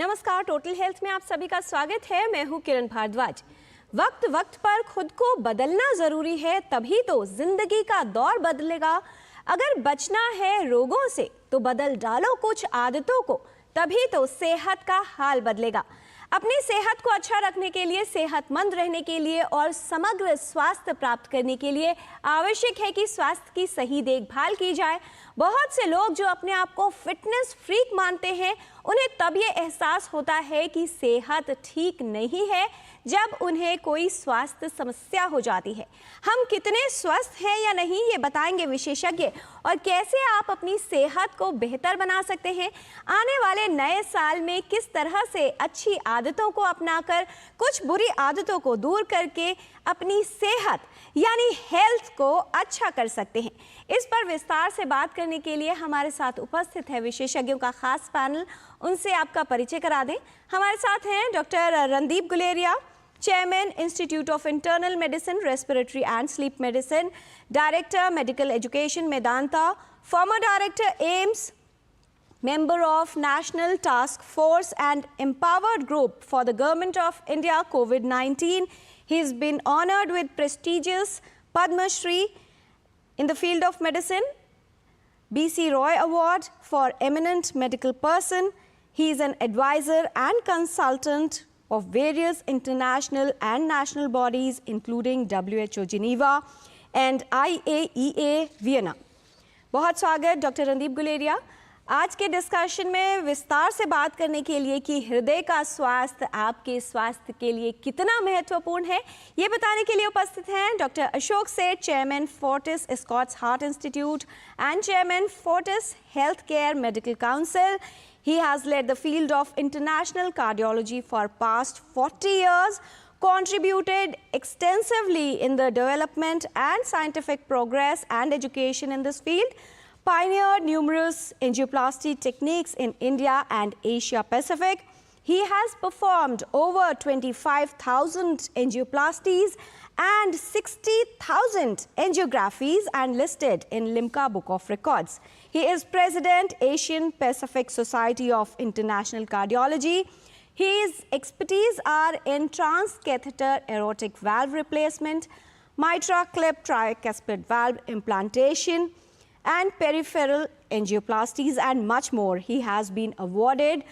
नमस्कार, total health में आप सभी का स्वागत है। मैं हूं किरण भारद्वाज। वक्त वक्त पर खुद को बदलना जरूरी है, तभी तो जिंदगी का दौर बदलेगा। अगर बचना है रोगों से तो बदल डालो कुछ आदतों को, तभी तो सेहत का हाल बदलेगा। अपनी सेहत को अच्छा रखने के लिए, सेहतमंद रहने के लिए और समग्र स्वास्थ्य प्राप्त करने के लिए आवश्यक है कि स्वास्थ्य की सही देखभाल की जाए। बहुत से लोग जो अपने आप को फिटनेस फ्रीक मानते हैं, उन्हें तब ये एहसास होता है कि सेहत ठीक नहीं है जब उन्हें कोई स्वास्थ्य समस्या हो जाती है। हम कितने स्वस्थ हैं या नहीं, ये बताएंगे विशेषज्ञ, और कैसे आप अपनी सेहत को बेहतर बना सकते हैं। आने वाले नए साल में किस तरह से अच्छी आदतों को अपनाकर कुछ बुरी आदतों को दूर करके अपनी सेहत यानी हेल्थ को अच्छा कर सकते हैं। इस पर विस्तार से बात करने के लिए हमारे साथ उपस्थित है विशेषज्ञों का खास पैनल। उनसे आपका परिचय करा दें। हमारे साथ हैं doctor Randeep Guleria, chairman institute of internal medicine, respiratory and sleep medicine, director medical education Medanta, farmer director AIIMS, member of National Task Force and Empowered Group for the Government of India COVID-19. He's been honored with prestigious Padma Shri in the field of medicine, B.C. Roy Award for Eminent Medical Person. He is an advisor and consultant of various international and national bodies including WHO Geneva and IAEA Vienna. बहुत स्वागत doctor Randeep Guleria. आज के discussion में विस्तार से बात करने के लिए कि हृदय का स्वास्थ्य आपके स्वास्थ्य के लिए कितना महत्वपूर्ण है, ये बताने के लिए उपस्थित हैं doctor Ashok Seth, chairman Fortis Escorts Heart Institute and chairman Fortis Health Care Medical Council. He has led the field of international cardiology for past 40 years, contributed extensively in the development and scientific progress and education in this field, pioneered numerous angioplasty techniques in India and Asia Pacific. He has performed over 25,000 angioplasties and 60,000 angiographies and listed in Limca Book of Records. He is President, Asian Pacific Society of International Cardiology. His expertise are in transcatheter aortic valve replacement, mitral clip tricuspid valve implantation, and peripheral angioplasties and much more. He has been awarded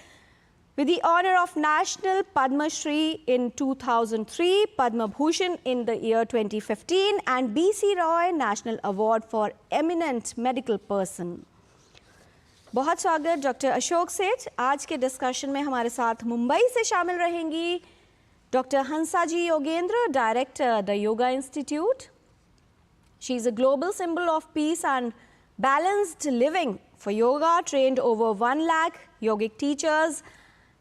with the honor of National Padma Shri in 2003, Padma Bhushan in the year 2015 and B.C. Roy National Award for Eminent Medical Person. बहुत स्वागत doctor Ashok सेठ। आज के discussion में हमारे साथ मुंबई से शामिल रहेंगी doctor Hansaji Yogendra, director the Yoga institute. She is a global symbol of peace and balanced living for yoga, trained over 1 lakh yogic teachers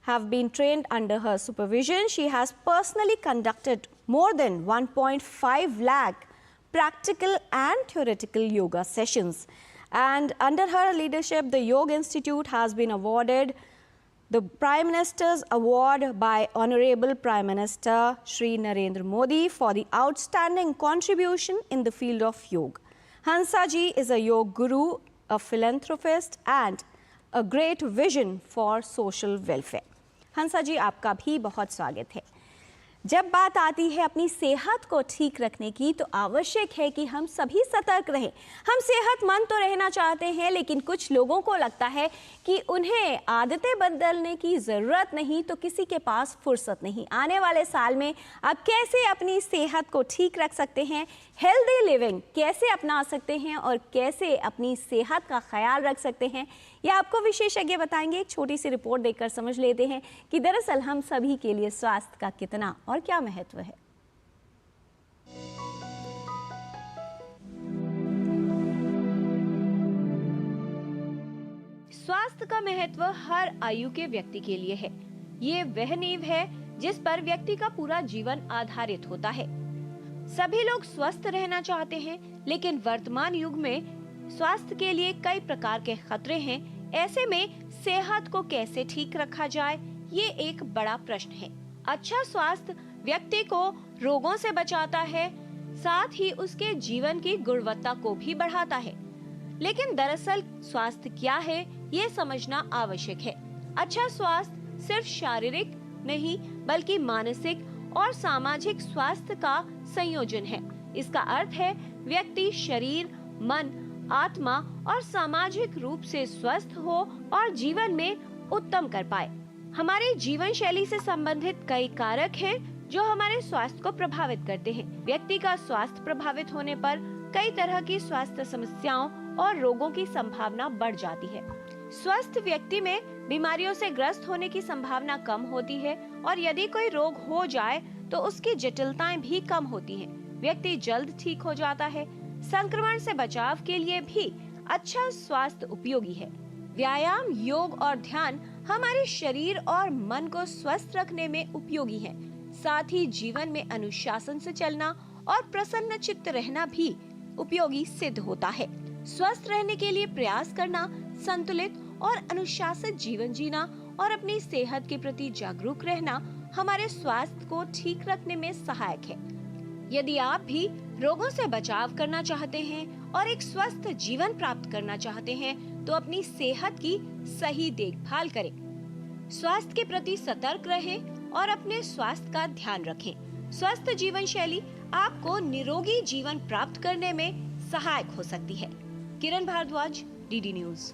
have been trained under her supervision. She has personally conducted more than 1.5 lakh practical and theoretical yoga sessions. And under her leadership, the Yoga Institute has been awarded the Prime Minister's Award by Honorable Prime Minister Shri Narendra Modi for the outstanding contribution in the field of yoga. Hansa ji is a yoga guru, a philanthropist and a great vision for social welfare. हंसा जी, आपका भी बहुत स्वागत है। जब बात आती है अपनी सेहत को ठीक रखने की, तो आवश्यक है कि हम सभी सतर्क रहें। हम सेहतमंद तो रहना चाहते हैं, लेकिन कुछ लोगों को लगता है कि उन्हें आदतें बदलने की ज़रूरत नहीं, तो किसी के पास फुर्सत नहीं। आने वाले साल में आप कैसे अपनी सेहत को ठीक रख सकते हैं, हेल्दी लिविंग कैसे अपना सकते हैं और कैसे अपनी सेहत का ख्याल रख सकते हैं, यह आपको विशेषज्ञ बताएंगे। एक छोटी सी रिपोर्ट देखकर समझ लेते हैं कि दरअसल हम सभी के लिए स्वास्थ्य का कितना और क्या महत्व है। स्वास्थ्य का महत्व हर आयु के व्यक्ति के लिए है। ये वह नींव है जिस पर व्यक्ति का पूरा जीवन आधारित होता है। सभी लोग स्वस्थ रहना चाहते हैं, लेकिन वर्तमान युग में स्वास्थ्य के लिए कई प्रकार के खतरे हैं। ऐसे में सेहत को कैसे ठीक रखा जाए, ये एक बड़ा प्रश्न है। अच्छा स्वास्थ्य व्यक्ति को रोगों से बचाता है, साथ ही उसके जीवन की गुणवत्ता को भी बढ़ाता है। लेकिन दरअसल स्वास्थ्य क्या है, ये समझना आवश्यक है। अच्छा स्वास्थ्य सिर्फ शारीरिक नहीं बल्कि मानसिक और सामाजिक स्वास्थ्य का संयोजन है। इसका अर्थ है व्यक्ति शरीर, मन, आत्मा और सामाजिक रूप से स्वस्थ हो और जीवन में उत्तम कर पाए। हमारे जीवन शैली से संबंधित कई कारक हैं जो हमारे स्वास्थ्य को प्रभावित करते हैं। व्यक्ति का स्वास्थ्य प्रभावित होने पर कई तरह की स्वास्थ्य समस्याओं और रोगों की संभावना बढ़ जाती है। स्वस्थ व्यक्ति में बीमारियों से ग्रस्त होने की संभावना कम होती है और यदि कोई रोग हो जाए तो उसकी जटिलताएं भी कम होती हैं। व्यक्ति जल्द ठीक हो जाता है। संक्रमण से बचाव के लिए भी अच्छा स्वास्थ्य उपयोगी है। व्यायाम, योग और ध्यान हमारे शरीर और मन को स्वस्थ रखने में उपयोगी है। साथ ही जीवन में अनुशासन से चलना और प्रसन्न चित्त रहना भी उपयोगी सिद्ध होता है। स्वस्थ रहने के लिए प्रयास करना, संतुलित और अनुशासित जीवन जीना और अपनी सेहत के प्रति जागरूक रहना हमारे स्वास्थ्य को ठीक रखने में सहायक है। यदि आप भी रोगों से बचाव करना चाहते हैं और एक स्वस्थ जीवन प्राप्त करना चाहते हैं तो अपनी सेहत की सही देखभाल करें। स्वास्थ्य के प्रति सतर्क रहें और अपने स्वास्थ्य का ध्यान रखें। स्वस्थ जीवन शैली आपको निरोगी जीवन प्राप्त करने में सहायक हो सकती है। किरण भारद्वाज, डीडी न्यूज।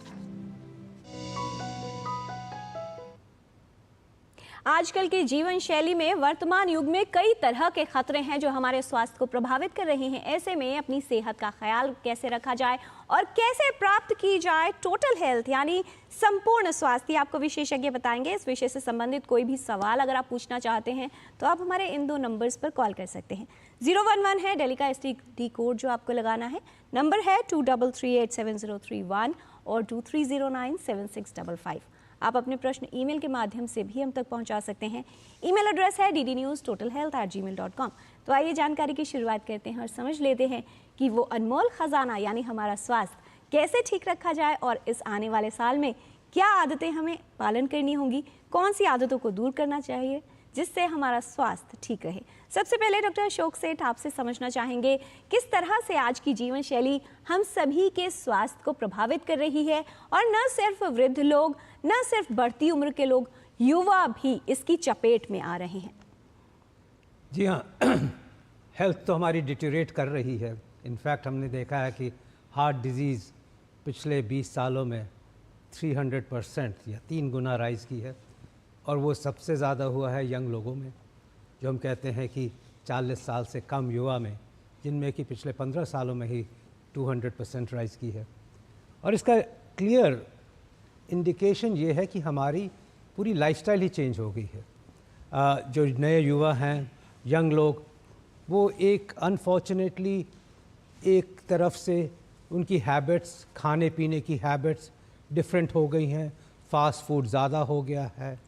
आजकल की जीवन शैली में वर्तमान युग में कई तरह के खतरे हैं जो हमारे स्वास्थ्य को प्रभावित कर रहे हैं। ऐसे में अपनी सेहत का ख्याल कैसे रखा जाए और कैसे प्राप्त की जाए टोटल हेल्थ यानी संपूर्ण स्वास्थ्य, आपको विशेषज्ञ बताएंगे। इस विषय से संबंधित कोई भी सवाल अगर आप पूछना चाहते हैं तो आप हमारे इन 2 नंबर्स पर कॉल कर सकते हैं। 011 है दिल्ली का STD कोड जो आपको लगाना है। नंबर है 23387031 और 23097655। आप अपने प्रश्न ईमेल के माध्यम से भी हम तक पहुंचा सकते हैं। ईमेल एड्रेस है ddnewstotalhealth@gmail.com। तो आइए जानकारी की शुरुआत करते हैं और समझ लेते हैं कि वो अनमोल खजाना यानी हमारा स्वास्थ्य कैसे ठीक रखा जाए और इस आने वाले साल में क्या आदतें हमें पालन करनी होंगी, कौन सी आदतों को दूर करना चाहिए जिससे हमारा स्वास्थ्य ठीक रहे। सबसे पहले डॉक्टर अशोक सेठ आपसे समझना चाहेंगे किस तरह से आज की जीवन शैली हम सभी के स्वास्थ्य को प्रभावित कर रही है और न सिर्फ वृद्ध लोग, न सिर्फ बढ़ती उम्र के लोग, युवा भी इसकी चपेट में आ रहे हैं। जी हाँ, हेल्थ तो हमारी डिटेरियोरेट कर रही है। इनफैक्ट हमने देखा है कि हार्ट डिजीज़ पिछले 20 सालों में 300% या 3 गुना राइज़ की है और वो सबसे ज़्यादा हुआ है यंग लोगों में, जो हम कहते हैं कि 40 साल से कम युवा में, जिनमें कि पिछले 15 सालों में ही 200% राइज़ की है। और इसका क्लियर इंडिकेशन ये है कि हमारी पूरी लाइफस्टाइल ही चेंज हो गई है। जो नए युवा हैं, यंग लोग, वो एक अनफॉर्चुनेटली एक तरफ से उनकी हैबिट्स, खाने पीने की हैबिट्स डिफरेंट हो गई हैं। फास्ट फूड ज़्यादा हो गया है,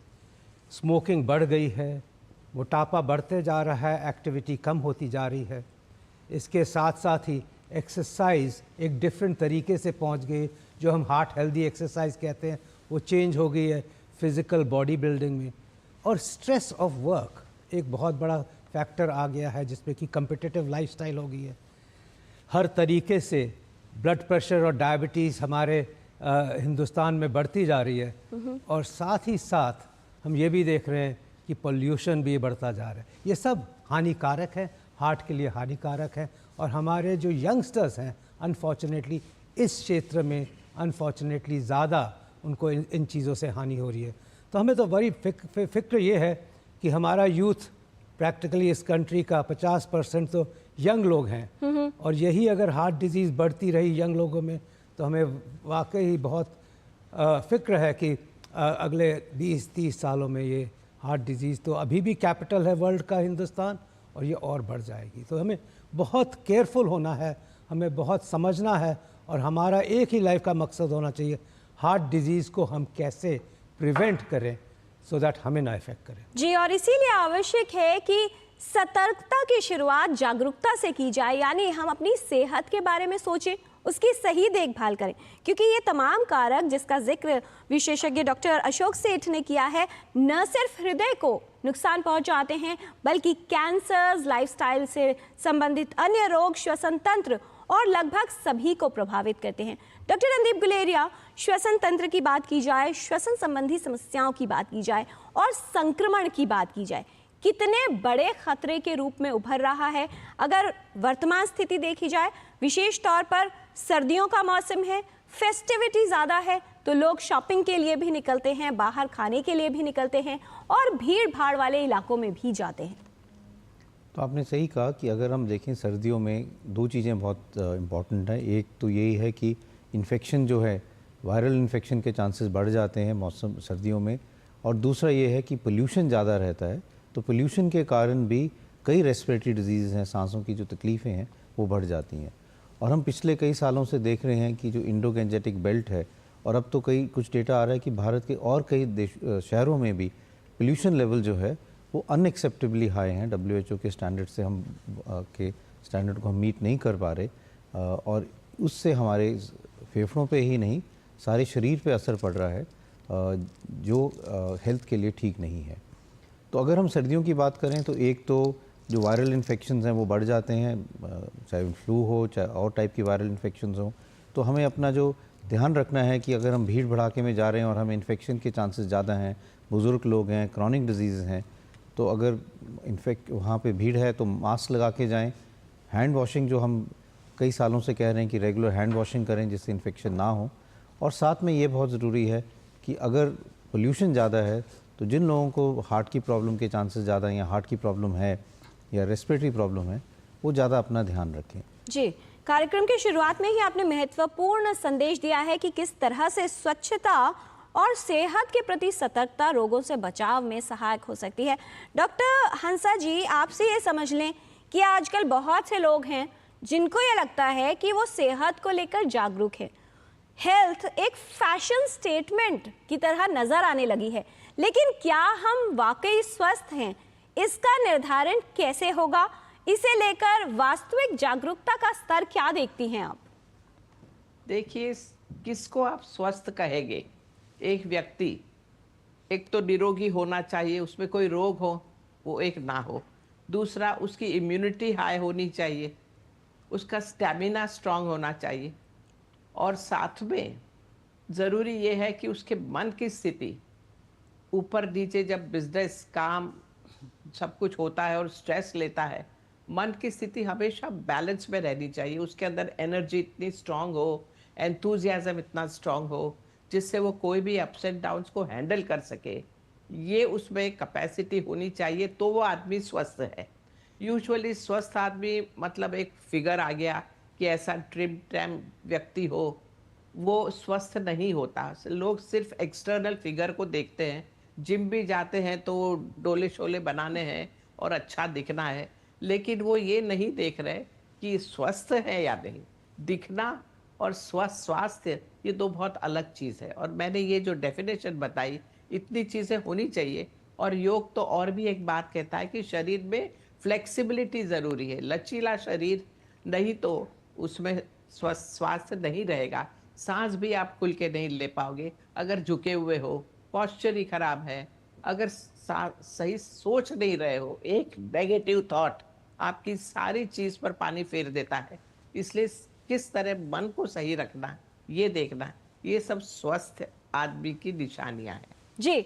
स्मोकिंग बढ़ गई है, मोटापा बढ़ते जा रहा है, एक्टिविटी कम होती जा रही है। इसके साथ साथ ही एक्सरसाइज एक डिफरेंट तरीके से पहुंच गई, जो हम हार्ट हेल्दी एक्सरसाइज कहते हैं, वो चेंज हो गई है फिज़िकल बॉडी बिल्डिंग में। और स्ट्रेस ऑफ वर्क एक बहुत बड़ा फैक्टर आ गया है, जिसमें कि कम्पिटिटिव लाइफस्टाइल हो गई है। हर तरीके से ब्लड प्रेशर और डायबिटीज़ हमारे हिंदुस्तान में बढ़ती जा रही है और साथ ही साथ हम ये भी देख रहे हैं कि पोल्यूशन भी बढ़ता जा रहा है। ये सब हानिकारक है, हार्ट के लिए हानिकारक है। और हमारे जो यंगस्टर्स हैं अनफॉर्चुनेटली इस क्षेत्र में अनफॉर्चुनेटली ज़्यादा उनको इन चीज़ों से हानि हो रही है। तो हमें तो बड़ी फिक्र ये है कि हमारा यूथ प्रैक्टिकली इस कंट्री का 50% तो यंग लोग हैं और यही अगर हार्ट डिजीज़ बढ़ती रही यंग लोगों में तो हमें वाकई बहुत फ़िक्र है कि अगले 20-30 सालों में ये हार्ट डिजीज़ तो अभी भी कैपिटल है वर्ल्ड का हिंदुस्तान और ये और बढ़ जाएगी। तो हमें बहुत केयरफुल होना है, हमें बहुत समझना है और हमारा एक ही लाइफ का मकसद होना चाहिए, हार्ट डिजीज़ को हम कैसे प्रिवेंट करें सो दैट हमें ना इफेक्ट करें। जी, और इसीलिए आवश्यक है कि सतर्कता की शुरुआत जागरूकता से की जाए, यानी हम अपनी सेहत के बारे में सोचें, उसकी सही देखभाल करें, क्योंकि ये तमाम कारक जिसका जिक्र विशेषज्ञ डॉक्टर अशोक सेठ ने किया है न सिर्फ हृदय को नुकसान पहुंचाते हैं बल्कि कैंसर, लाइफस्टाइल से संबंधित अन्य रोग, श्वसन तंत्र और लगभग सभी को प्रभावित करते हैं। डॉक्टर रणदीप गुलेरिया, श्वसन तंत्र की बात की जाए, श्वसन संबंधी समस्याओं की बात की जाए और संक्रमण की बात की जाए, कितने बड़े खतरे के रूप में उभर रहा है अगर वर्तमान स्थिति देखी जाए। विशेष तौर पर सर्दियों का मौसम है, फेस्टिविटी ज़्यादा है, तो लोग शॉपिंग के लिए भी निकलते हैं, बाहर खाने के लिए भी निकलते हैं और भीड़ भाड़ वाले इलाकों में भी जाते हैं। तो आपने सही कहा कि अगर हम देखें सर्दियों में दो चीज़ें बहुत इम्पॉर्टेंट हैं। एक तो यही है कि इन्फेक्शन जो है, वायरल इन्फेक्शन के चांसेस बढ़ जाते हैं मौसम सर्दियों में, और दूसरा ये है कि पोल्यूशन ज़्यादा रहता है, तो पोल्यूशन के कारण भी कई रेस्पिरेटरी डिजीज़ हैं, सांसों की जो तकलीफ़ें हैं वो बढ़ जाती हैं। और हम पिछले कई सालों से देख रहे हैं कि जो इंडो गैंजेटिक बेल्ट है, और अब तो कई कुछ डेटा आ रहा है कि भारत के और कई शहरों में भी पोल्यूशन लेवल जो है वो अनएक्सेप्टेबली हाई हैं। WHO के स्टैंडर्ड से हम के स्टैंडर्ड को हम मीट नहीं कर पा रहे, और उससे हमारे फेफड़ों पे ही नहीं सारे शरीर पे असर पड़ रहा है, जो हेल्थ के लिए ठीक नहीं है। तो अगर हम सर्दियों की बात करें तो एक तो जो वायरल इन्फेक्शंस हैं वो बढ़ जाते हैं, चाहे फ्लू हो चाहे और टाइप की वायरल इन्फेक्शंस हो। तो हमें अपना जो ध्यान रखना है कि अगर हम भीड़ भड़ाके में जा रहे हैं और हमें इन्फेक्शन के चांसेस ज़्यादा हैं, बुज़ुर्ग लोग हैं, क्रॉनिक डिजीज़ हैं, तो अगर वहाँ पे भीड़ है तो मास्क लगा के जाएं। हैंड वॉशिंग जो हम कई सालों से कह रहे हैं कि रेगुलर हैंड वॉशिंग करें जिससे इन्फेक्शन ना हो। और साथ में ये बहुत ज़रूरी है कि अगर पोल्यूशन ज़्यादा है तो जिन लोगों को हार्ट की प्रॉब्लम के चांसेस ज़्यादा हैं या हार्ट की प्रॉब्लम है या रेस्पिरेटरी प्रॉब्लम है, वो ज़्यादा अपना ध्यान रखें। जी, कार्यक्रम की शुरुआत में ही आपने महत्वपूर्ण संदेश दिया है कि किस तरह से स्वच्छता और सेहत के प्रति सतर्कता रोगों से बचाव में सहायक हो सकती है। डॉक्टर हंसा जी, आपसे ये समझ लें कि आजकल बहुत से लोग हैं जिनको ये लगता है कि वो सेहत को लेकर जागरूक है, हेल्थ एक फैशन स्टेटमेंट की तरह नजर आने लगी है, लेकिन क्या हम वाकई स्वस्थ हैं, इसका निर्धारण कैसे होगा? इसे लेकर वास्तविक जागरूकता का स्तर क्या देखती हैं आप? देखिए, किसको आप स्वस्थ कहेंगे? एक व्यक्ति, एक तो निरोगी होना चाहिए, उसमें कोई रोग हो वो एक ना हो। दूसरा, उसकी इम्यूनिटी हाई होनी चाहिए, उसका स्टैमिना स्ट्रांग होना चाहिए, और साथ में ज़रूरी ये है कि उसके मन की स्थिति ऊपर नीचे, जब बिजनेस काम सब कुछ होता है और स्ट्रेस लेता है, मन की स्थिति हमेशा बैलेंस में रहनी चाहिए। उसके अंदर एनर्जी इतनी स्ट्रांग हो, एंथुजियाज्म इतना स्ट्रांग हो, जिससे वो कोई भी अप्स एंड डाउन्स को हैंडल कर सके। ये उसमें कैपेसिटी होनी चाहिए, तो वो आदमी स्वस्थ है। यूजुअली स्वस्थ आदमी मतलब एक फिगर आ गया कि ऐसा ट्रिम ट्रैम व्यक्ति हो, वो स्वस्थ नहीं होता। लोग सिर्फ एक्सटर्नल फिगर को देखते हैं, जिम भी जाते हैं तो डोले शोले बनाने हैं और अच्छा दिखना है, लेकिन वो ये नहीं देख रहे कि स्वस्थ है या नहीं। दिखना और स्वास्थ्य ये दो बहुत अलग चीज़ है। और मैंने ये जो डेफिनेशन बताई, इतनी चीज़ें होनी चाहिए। और योग तो और भी एक बात कहता है कि शरीर में फ्लेक्सिबिलिटी ज़रूरी है। लचीला शरीर नहीं तो उसमें स्वास्थ्य नहीं रहेगा। सांस भी आप खुल के नहीं ले पाओगे अगर झुके हुए हो, पॉस्चर ही खराब है, अगर सही सोच नहीं रहे हो। एक नेगेटिव थॉट आपकी सारी चीज़ पर पानी फेर देता है। इसलिए किस तरह मन को सही रखना, ये देखना, ये सब स्वस्थ आदमी की निशानियां हैं। जी,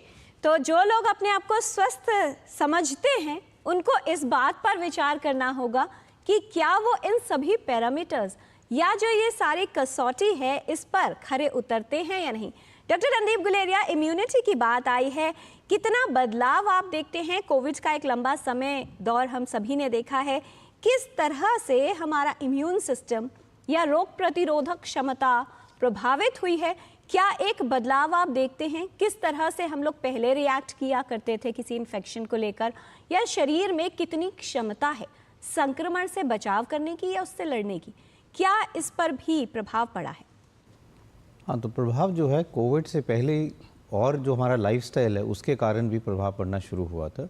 तो जो लोग अपने आप को स्वस्थ समझते हैं उनको इस बात पर विचार करना होगा कि क्या वो इन सभी पैरामीटर्स या जो ये सारी कसौटी है इस पर खरे उतरते हैं या नहीं। डॉक्टर रणदीप गुलेरिया, इम्यूनिटी की बात आई है, कितना बदलाव आप देखते हैं? कोविड का एक लंबा समय दौर हम सभी ने देखा है, किस तरह से हमारा इम्यून सिस्टम या रोग प्रतिरोधक क्षमता प्रभावित हुई है? क्या एक बदलाव आप देखते हैं? किस तरह से हम लोग पहले रिएक्ट किया करते थे किसी इन्फेक्शन को लेकर, या शरीर में कितनी क्षमता है संक्रमण से बचाव करने की या उससे लड़ने की? क्या इस पर भी प्रभाव पड़ा है? हाँ, तो प्रभाव जो है कोविड से पहले और जो हमारा लाइफस्टाइल है उसके कारण भी प्रभाव पड़ना शुरू हुआ था।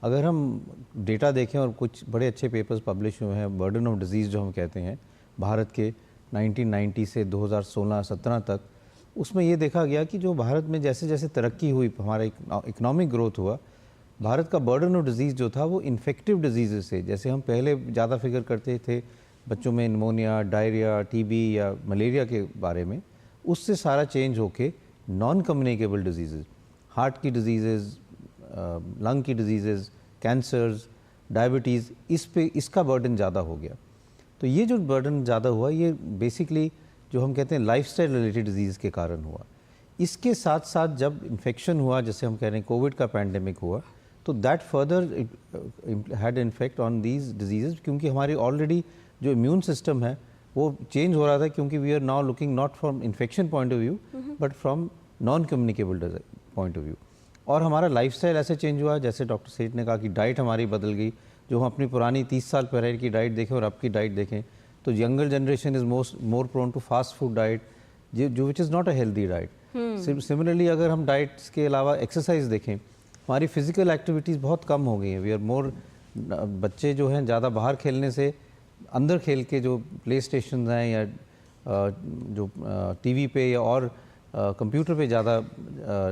अगर हम डेटा देखें, और कुछ बड़े अच्छे पेपर्स पब्लिश हुए हैं, बर्डन ऑफ डिजीज़ जो हम कहते हैं भारत के 1990 से 2016-17 तक, उसमें ये देखा गया कि जो भारत में जैसे जैसे तरक्की हुई, हमारा इकोनॉमिक ग्रोथ हुआ, भारत का बर्डन ऑफ डिजीज़ जो था वो इन्फेक्टिव डिजीज़ से, जैसे हम पहले ज़्यादा फिगर करते थे बच्चों में निमोनिया, डायरिया, टीबी या मलेरिया के बारे में, उससे सारा चेंज होके नॉन कम्युनिकेबल डिजीज़, हार्ट की डिजीज़, लंग की डिजीज़, कैंसर्स, डायबिटीज़, इसका बर्डन ज़्यादा हो गया। तो ये जो बर्डन ज़्यादा हुआ, ये बेसिकली जो हम कहते हैं लाइफस्टाइल रिलेटेड डिजीज़ के कारण हुआ। इसके साथ साथ जब इन्फेक्शन हुआ, जैसे हम कह रहे हैं कोविड का पैंडेमिक हुआ, तो that further had infect on these disease, क्योंकि हमारी ऑलरेडी जो इम्यून सिस्टम है वो चेंज हो रहा था, क्योंकि we are now looking not from infection point of view but from non communicable point of view. और हमारा लाइफस्टाइल ऐसे चेंज हुआ, जैसे डॉक्टर सेठ ने कहा कि डाइट हमारी बदल गई। जो हम अपनी पुरानी 30 साल पहले की डाइट देखें और अब की डाइट देखें, तो younger generation is more prone to fast food diet, जो which is not a healthy diet. Similarly अगर हम डाइट्स के अलावा एक्सरसाइज देखें, हमारी फिजिकल एक्टिविटीज़ बहुत कम हो गई हैं। वी आर मोर, बच्चे जो हैं ज़्यादा बाहर खेलने से अंदर खेल के जो प्ले स्टेशन हैं या जो टीवी पे या और कंप्यूटर पे ज़्यादा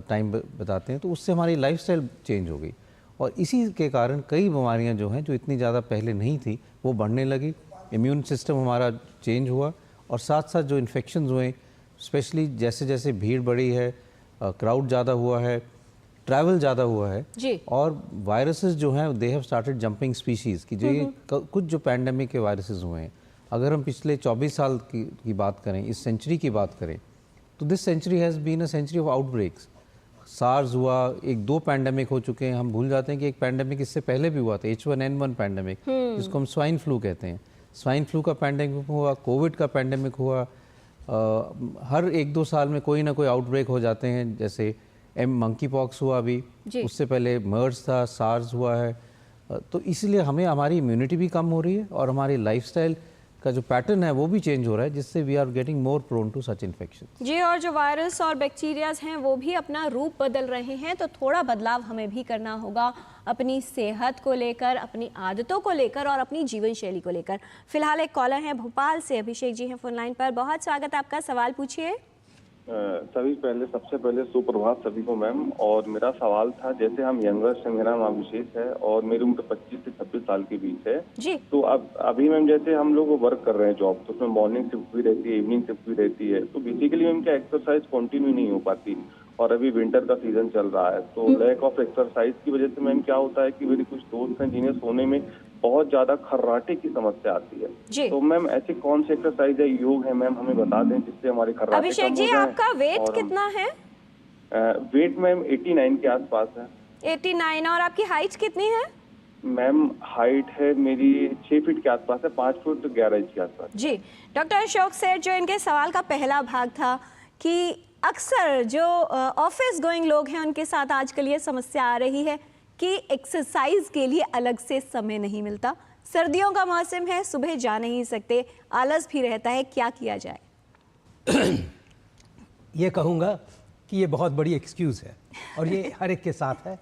टाइम बिताते हैं, तो उससे हमारी लाइफस्टाइल चेंज हो गई। और इसी के कारण कई बीमारियां जो हैं, जो इतनी ज़्यादा पहले नहीं थी, वो बढ़ने लगी। इम्यून सिस्टम हमारा चेंज हुआ, और साथ साथ जो इन्फेक्शंस हुए, स्पेशली जैसे जैसे भीड़ बढ़ी है, क्राउड ज़्यादा हुआ है, ट्रैवल ज़्यादा हुआ है जी। और वायरसेस जो हैं they have started jumping species की, जो ये कुछ जो पैंडेमिक के वायरसेस हुए हैं, अगर हम पिछले 24 साल की बात करें, इस सेंचुरी की बात करें, तो this century has been a century of outbreaks. SARS हुआ, 1-2 पैंडेमिक हो चुके हैं, हम भूल जाते हैं कि एक पैंडेमिक इससे पहले भी हुआ था, H1N1 पैंडेमिक, जिसको हम स्वाइन फ्लू कहते हैं। स्वाइन फ्लू का पैंडेमिक हुआ, कोविड का पैंडेमिक हुआ, हर 1-2 साल में कोई ना कोई आउटब्रेक हो जाते हैं, जैसे मंकी पॉक्स हुआ अभी, उससे पहले मर्स था, सार्स हुआ है। तो इसलिए हमें हमारी इम्यूनिटी भी कम हो रही है और हमारी लाइफस्टाइल का जो पैटर्न है वो भी चेंज हो रहा है, जिससे we are getting more prone to such infection. जी, और जो वायरस और बैक्टीरियाज हैं वो भी अपना रूप बदल रहे हैं, तो थोड़ा बदलाव हमें भी करना होगा अपनी सेहत को लेकर, अपनी आदतों को लेकर और अपनी जीवन शैली को लेकर। फिलहाल एक कॉलर हैं भोपाल से, अभिषेक जी हैं फोन लाइन पर। बहुत स्वागत है आपका, सवाल पूछिए। सबसे पहले सुप्रभात सभी को मैम। और मेरा सवाल था, जैसे हम यंगर्स हैं, मेरा नाम अभिषेक है और मेरी उम्र 25 से 26 साल के बीच है जी। तो अब अभी मैम जैसे हम लोग वर्क कर रहे हैं जॉब, तो उसमें मॉर्निंग शिफ्ट भी रहती है, इवनिंग शिफ्ट भी रहती है, तो बेसिकली मैम क्या एक्सरसाइज कंटिन्यू नहीं हो पाती। और अभी विंटर का सीजन चल रहा है, तो लैक ऑफ एक्सरसाइज की वजह से मैम क्या होता है कि मेरे कुछ दोस्त हैं जिन्हें सोने में बहुत ज्यादा खर्राटे की समस्या आती है। तो मैम ऐसी कौन सी एक्सरसाइज है, योग है मैम, हमें बता दें जिससे हमारे खर्राटे अभिषेक जी, आपका वेट कितना है? वेट मैम 89 के आसपास है। 89। और आपकी हाइट कितनी है? मैम हाइट है मेरी 6 फीट के आसपास है, 5 फुट 11 इंच के आसपास। जी। डॉक्टर अशोक सेठ, जो इनके सवाल का पहला भाग था कि अक्सर जो ऑफिस गोइंग लोग हैं उनके साथ आजकल ये समस्या आ रही है कि एक्सरसाइज के लिए अलग से समय नहीं मिलता। सर्दियों का मौसम है, सुबह जा नहीं सकते, आलस भी रहता है, क्या किया जाए? ये कहूँगा कि ये बहुत बड़ी एक्सक्यूज़ है और ये हर एक के साथ है,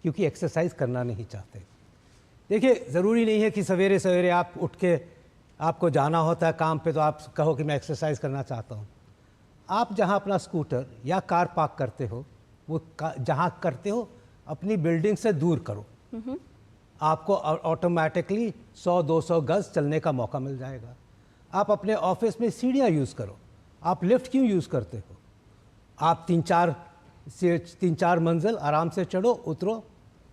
क्योंकि एक्सरसाइज करना नहीं चाहते। देखिए, ज़रूरी नहीं है कि सवेरे सवेरे आप उठ के आपको जाना होता है काम पे तो आप कहो कि मैं एक्सरसाइज करना चाहता हूँ। आप जहाँ अपना स्कूटर या कार पार्क करते हो, वो जहाँ करते हो अपनी बिल्डिंग से दूर करो, आपको ऑटोमेटिकली 100-200 गज चलने का मौका मिल जाएगा। आप अपने ऑफिस में सीढ़ियाँ यूज़ करो, आप लिफ्ट क्यों यूज़ करते हो? आप 3-4 मंजिल आराम से चढ़ो उतरो,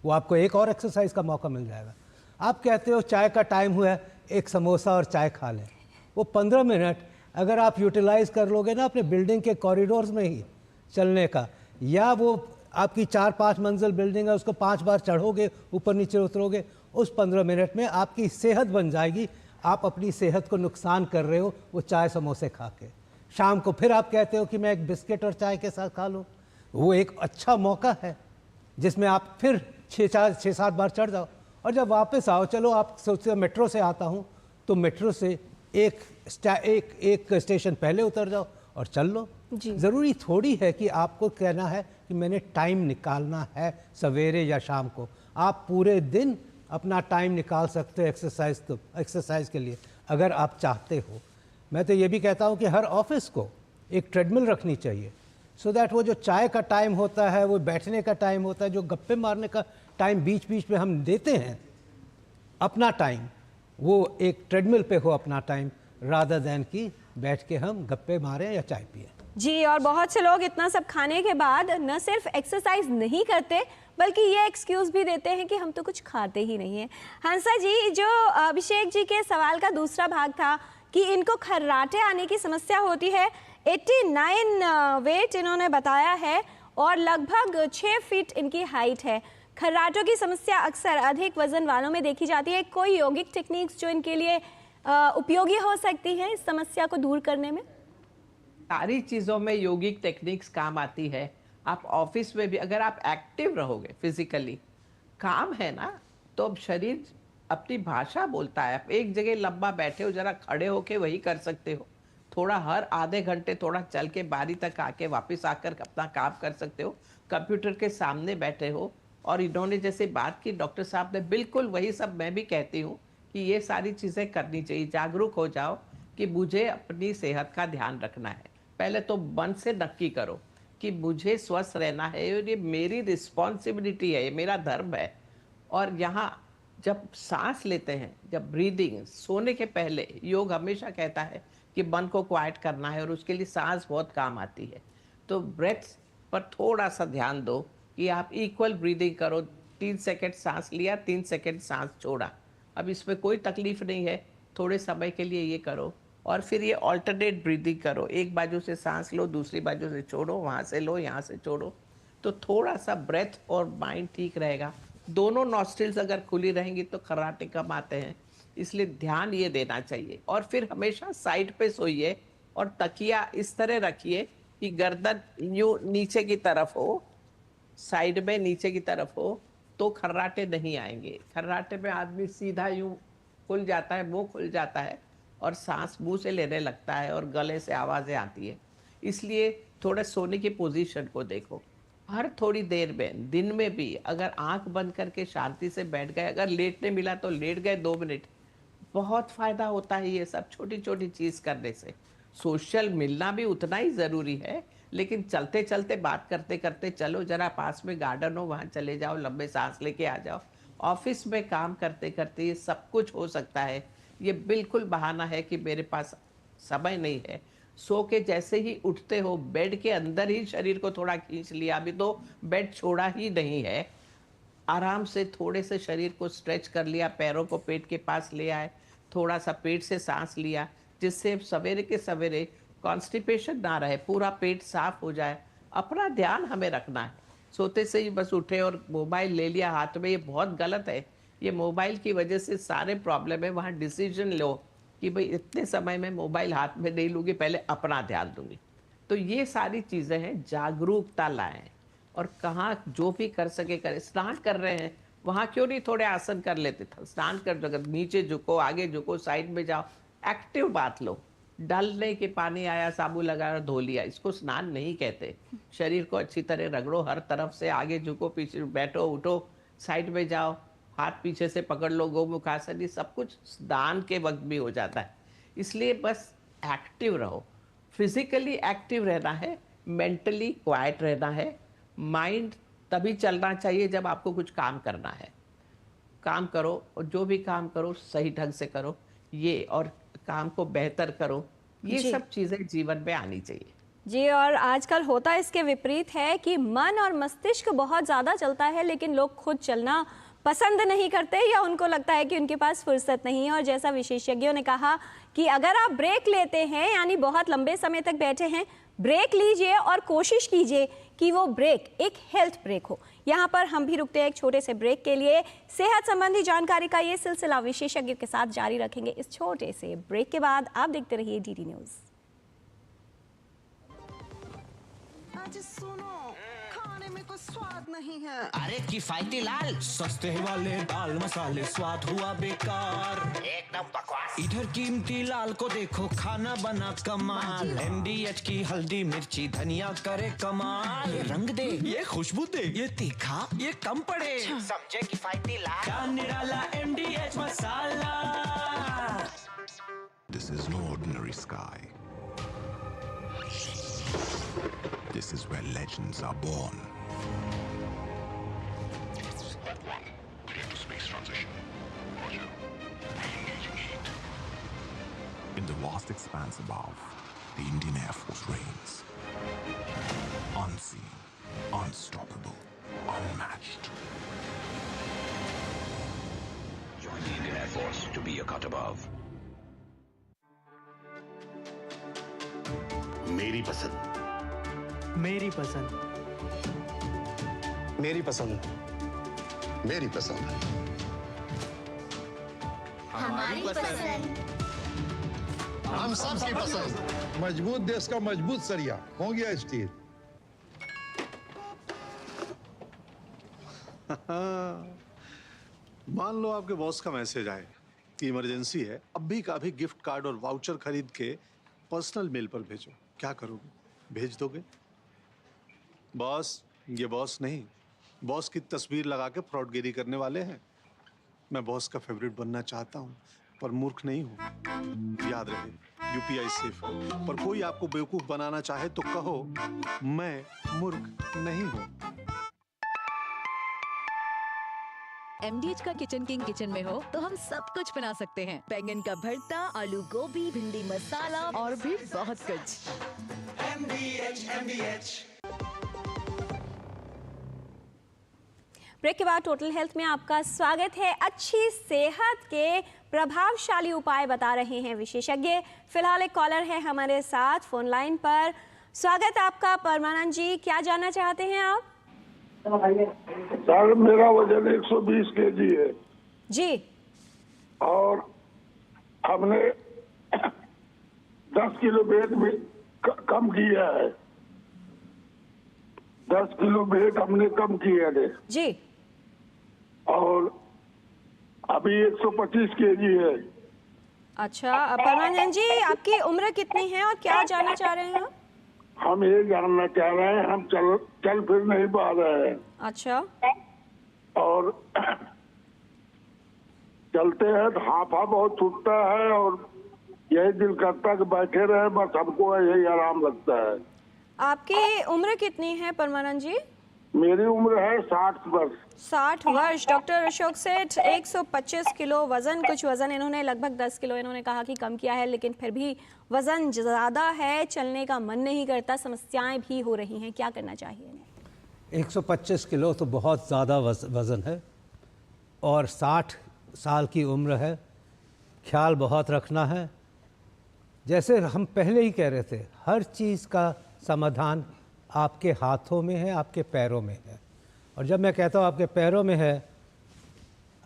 वो आपको एक और एक्सरसाइज का मौका मिल जाएगा। आप कहते हो चाय का टाइम हुआ है, एक समोसा और चाय खा लें, वो 15 मिनट अगर आप यूटिलाइज कर लोगे ना अपने बिल्डिंग के कॉरिडोर्स में ही चलने का, या वो आपकी 4-5 मंजिल बिल्डिंग है उसको 5 बार चढ़ोगे, ऊपर नीचे उतरोगे, उस 15 मिनट में आपकी सेहत बन जाएगी। आप अपनी सेहत को नुकसान कर रहे हो वो चाय समोसे खा के। शाम को फिर आप कहते हो कि मैं एक बिस्किट और चाय के साथ खा लूँ, वो एक अच्छा मौका है जिसमें आप फिर 6-7 बार चढ़ जाओ। और जब वापस आओ, चलो आप सोचते मेट्रो से आता हूँ, तो मेट्रो से एक स्टेशन पहले उतर जाओ और चल लो। ज़रूरी थोड़ी है कि आपको कहना है कि मैंने टाइम निकालना है सवेरे या शाम को। आप पूरे दिन अपना टाइम निकाल सकते हो एक्सरसाइज के लिए अगर आप चाहते हो। मैं तो ये भी कहता हूँ कि हर ऑफिस को एक ट्रेडमिल रखनी चाहिए, सो दैट वो जो चाय का टाइम होता है, वो बैठने का टाइम होता है, जो गप्पे मारने का टाइम बीच बीच में हम देते हैं, अपना टाइम, वो एक ट्रेडमिल पे हो अपना टाइम, रादर दैन कि बैठ के हम गप्पे मारें या चाय पिए। जी, और बहुत से लोग इतना सब खाने के बाद न सिर्फ एक्सरसाइज नहीं करते बल्कि ये एक्सक्यूज भी देते हैं कि हम तो कुछ खाते ही नहीं हैं। हंसा जी, जो अभिषेक जी के सवाल का दूसरा भाग था कि इनको खर्राटे आने की समस्या होती है, 89 वेट इन्होंने बताया है और लगभग 6 फीट इनकी हाइट है। खर्राटों की समस्या अक्सर अधिक वजन वालों में देखी जाती है। कोई यौगिक टेक्निक्स जो इनके लिए उपयोगी हो सकती हैं इस समस्या को दूर करने में? सारी चीज़ों में यौगिक टेक्निक्स काम आती है। आप ऑफिस में भी अगर आप एक्टिव रहोगे फिजिकली, काम है ना, तो अब शरीर अपनी भाषा बोलता है। आप एक जगह लंबा बैठे हो, जरा खड़े होके वही कर सकते हो। थोड़ा हर आधे घंटे थोड़ा चल के बारी तक आके वापस आकर अपना काम कर सकते हो। कंप्यूटर के सामने बैठे हो, और इन्होंने जैसे बात की डॉक्टर साहब ने, बिल्कुल वही सब मैं भी कहती हूँ कि ये सारी चीज़ें करनी चाहिए। जागरूक हो जाओ कि मुझे अपनी सेहत का ध्यान रखना है। पहले तो मन से नक्की करो कि मुझे स्वस्थ रहना है और ये मेरी रिस्पॉन्सिबिलिटी है, ये मेरा धर्म है। और यहाँ जब सांस लेते हैं, जब ब्रीदिंग, सोने के पहले योग हमेशा कहता है कि मन को क्वाइट करना है और उसके लिए सांस बहुत काम आती है। तो ब्रेथ पर थोड़ा सा ध्यान दो कि आप इक्वल ब्रीदिंग करो। 3 सेकंड सांस लिया, 3 सेकंड सांस छोड़ा। अब इसमें कोई तकलीफ नहीं है, थोड़े समय के लिए ये करो। और फिर ये ऑल्टरनेट ब्रीदिंग करो, एक बाजू से सांस लो, दूसरी बाजू से छोड़ो, वहाँ से लो, यहाँ से छोड़ो। तो थोड़ा सा ब्रेथ और माइंड ठीक रहेगा। दोनों नॉस्ट्रिल्स अगर खुली रहेंगी तो खर्राटे कम आते हैं, इसलिए ध्यान ये देना चाहिए। और फिर हमेशा साइड पे सोइए और तकिया इस तरह रखिए कि गर्दन यूँ नीचे की तरफ हो, साइड में नीचे की तरफ हो, तो खर्राटे नहीं आएंगे। खर्राटे में आदमी सीधा यूँ खुल जाता है, मुंह खुल जाता है और सांस मुंह से लेने लगता है और गले से आवाज़ें आती है। इसलिए थोड़ा सोने की पोजीशन को देखो। हर थोड़ी देर में, दिन में भी अगर आंख बंद करके शांति से बैठ गए, अगर लेटने मिला तो लेट गए 2 मिनट, बहुत फ़ायदा होता है ये सब छोटी छोटी चीज़ करने से। सोशल मिलना भी उतना ही ज़रूरी है, लेकिन चलते चलते बात करते करते चलो, जरा पास में गार्डन हो वहाँ चले जाओ, लंबे सांस लेके आ जाओ। ऑफिस में काम करते करते ये सब कुछ हो सकता है। ये बिल्कुल बहाना है कि मेरे पास समय नहीं है। सो के जैसे ही उठते हो, बेड के अंदर ही शरीर को थोड़ा खींच लिया, अभी तो बेड छोड़ा ही नहीं है। आराम से थोड़े से शरीर को स्ट्रेच कर लिया, पैरों को पेट के पास ले आए, थोड़ा सा पेट से सांस लिया, जिससे सवेरे के सवेरे कॉन्स्टिपेशन ना रहे, पूरा पेट साफ हो जाए। अपना ध्यान हमें रखना है। सोते से ही बस उठे और मोबाइल ले लिया हाथ में, ये बहुत गलत है। ये मोबाइल की वजह से सारे प्रॉब्लम है। वहाँ डिसीजन लो कि भाई इतने समय में मोबाइल हाथ में नहीं लूँगी, पहले अपना ध्यान दूंगी। तो ये सारी चीज़ें हैं, जागरूकता लाएं और कहाँ जो भी कर सके करें। स्नान कर रहे हैं, वहाँ क्यों नहीं थोड़े आसन कर लेते थे। स्नान कर जगह नीचे झुको, आगे झुको, साइड में जाओ, एक्टिव बात लो। डालने के पानी आया, साबुन लगाया, धो लिया, इसको स्नान नहीं कहते। शरीर को अच्छी तरह रगड़ो, हर तरफ से आगे झुको, पीछे बैठो, उठो, साइड में जाओ, हाथ पीछे से पकड़ लो, गोमुखासन, ये सब कुछ स्नान के वक्त भी हो जाता है। इसलिए बस एक्टिव रहो। फिजिकली एक्टिव रहना है, मेंटली क्वाइट रहना है। माइंड तभी चलना चाहिए जब आपको कुछ काम करना है। काम करो, और जो भी काम करो सही ढंग से करो, ये और काम को बेहतर करो, ये जी। सब चीज़ें जीवन में आनी चाहिए। जी, और आजकल होता इसके विपरीत है कि मन और मस्तिष्क बहुत ज़्यादा चलता है, लेकिन लोग खुद चलना पसंद नहीं करते या उनको लगता है कि उनके पास फुर्सत नहीं है। और जैसा विशेषज्ञों ने कहा कि अगर आप ब्रेक लेते हैं, यानी बहुत लंबे समय तक बैठे हैं, ब्रेक लीजिए और कोशिश कीजिए कि वो ब्रेक एक हेल्थ ब्रेक हो। यहाँ पर हम भी रुकते हैं एक छोटे से ब्रेक के लिए। सेहत संबंधी जानकारी का ये सिलसिला विशेषज्ञों के साथ जारी रखेंगे इस छोटे से ब्रेक के बाद। आप देखते रहिए डीडी न्यूज़। आज सुनो, खाने में कोई स्वाद नहीं है। अरे किफायती लाल, सस्ते वाले दाल मसाले, स्वाद हुआ बेकार, एकदम बकवास। इधर कीमती लाल को देखो, खाना बना कमाल। MDH की हल्दी मिर्ची धनिया करे कमाल। ये रंग दे, ये खुशबू दे, ये तीखा, ये कम पड़े, समझे किफायती लाल। क्या निराला MDH masala. This is no ordinary sky. This is where legends are born. Step 1. Begin the space transition. Roger. Re-engaging vast expanse above, the Indian Air Force reigns. Unseen, unstoppable, unmatched. Join the Indian Air Force to be a cut above. मेरी पसंद, मेरी पसंद, मेरी पसंद, मेरी पसंद, हमारी पसंद, हम सबकी पसंद। मजबूत देश का मजबूत सरिया हो गया स्टील। मान लो आपके बॉस का मैसेज आए कि इमरजेंसी है, अभी का अभी गिफ्ट कार्ड और वाउचर खरीद के पर्सनल मेल पर भेजो, क्या करोगे? भेज दोगे? बॉस, ये बॉस नहीं, बॉस की तस्वीर लगा के फ्रॉडगिरी करने वाले हैं। मैं बॉस का फेवरेट बनना चाहता हूँ, पर मूर्ख नहीं हूँ। याद रहे, यूपीआई सेफ है, पर कोई आपको बेवकूफ बनाना चाहे तो कहो मैं मूर्ख नहीं हूँ। MDH का किचन किंग किचन में हो तो हम सब कुछ बना सकते हैं। बैंगन का भरता, आलू गोभी, भिंडी मसाला और भी बहुत कुछ। MDH। ब्रेक के बाद टोटल हेल्थ में आपका स्वागत है। अच्छी सेहत के प्रभावशाली उपाय बता रहे हैं विशेषज्ञ। फिलहाल एक कॉलर है हमारे साथ फोन लाइन पर। स्वागत है आपका परमानंद जी, क्या जानना चाहते हैं आप? सर मेरा वजन 120 केजी है जी, और हमने 10 किलो वेट में कम किया है। 10 किलो वेट हमने कम किया है जी, और अभी 125 केजी है। अच्छा परमानंद जी, आपकी उम्र कितनी है और क्या जानना चाह रहे हैं आप? हम ये जानना चाह रहे हैं, हम चल फिर नहीं पा रहे हैं। अच्छा, और चलते हैं तो हाफा बहुत छूटता है और यही दिल करता है कि बैठे रहे, बस हमको यही आराम लगता है। आपकी उम्र कितनी है परमानंद जी? मेरी उम्र है 60 वर्ष। 60 वर्ष। डॉक्टर अशोक सेठ 125 किलो वजन, कुछ वजन इन्होंने लगभग 10 किलो इन्होंने कहा कि कम किया है, लेकिन फिर भी वजन ज़्यादा है, चलने का मन नहीं करता, समस्याएं भी हो रही हैं, क्या करना चाहिए इन्हें? 125 किलो तो बहुत ज़्यादा वज़न है और 60 साल की उम्र है, ख्याल बहुत रखना है। जैसे हम पहले ही कह रहे थे, हर चीज़ का समाधान आपके हाथों में है, आपके पैरों में है। और जब मैं कहता हूँ आपके पैरों में है,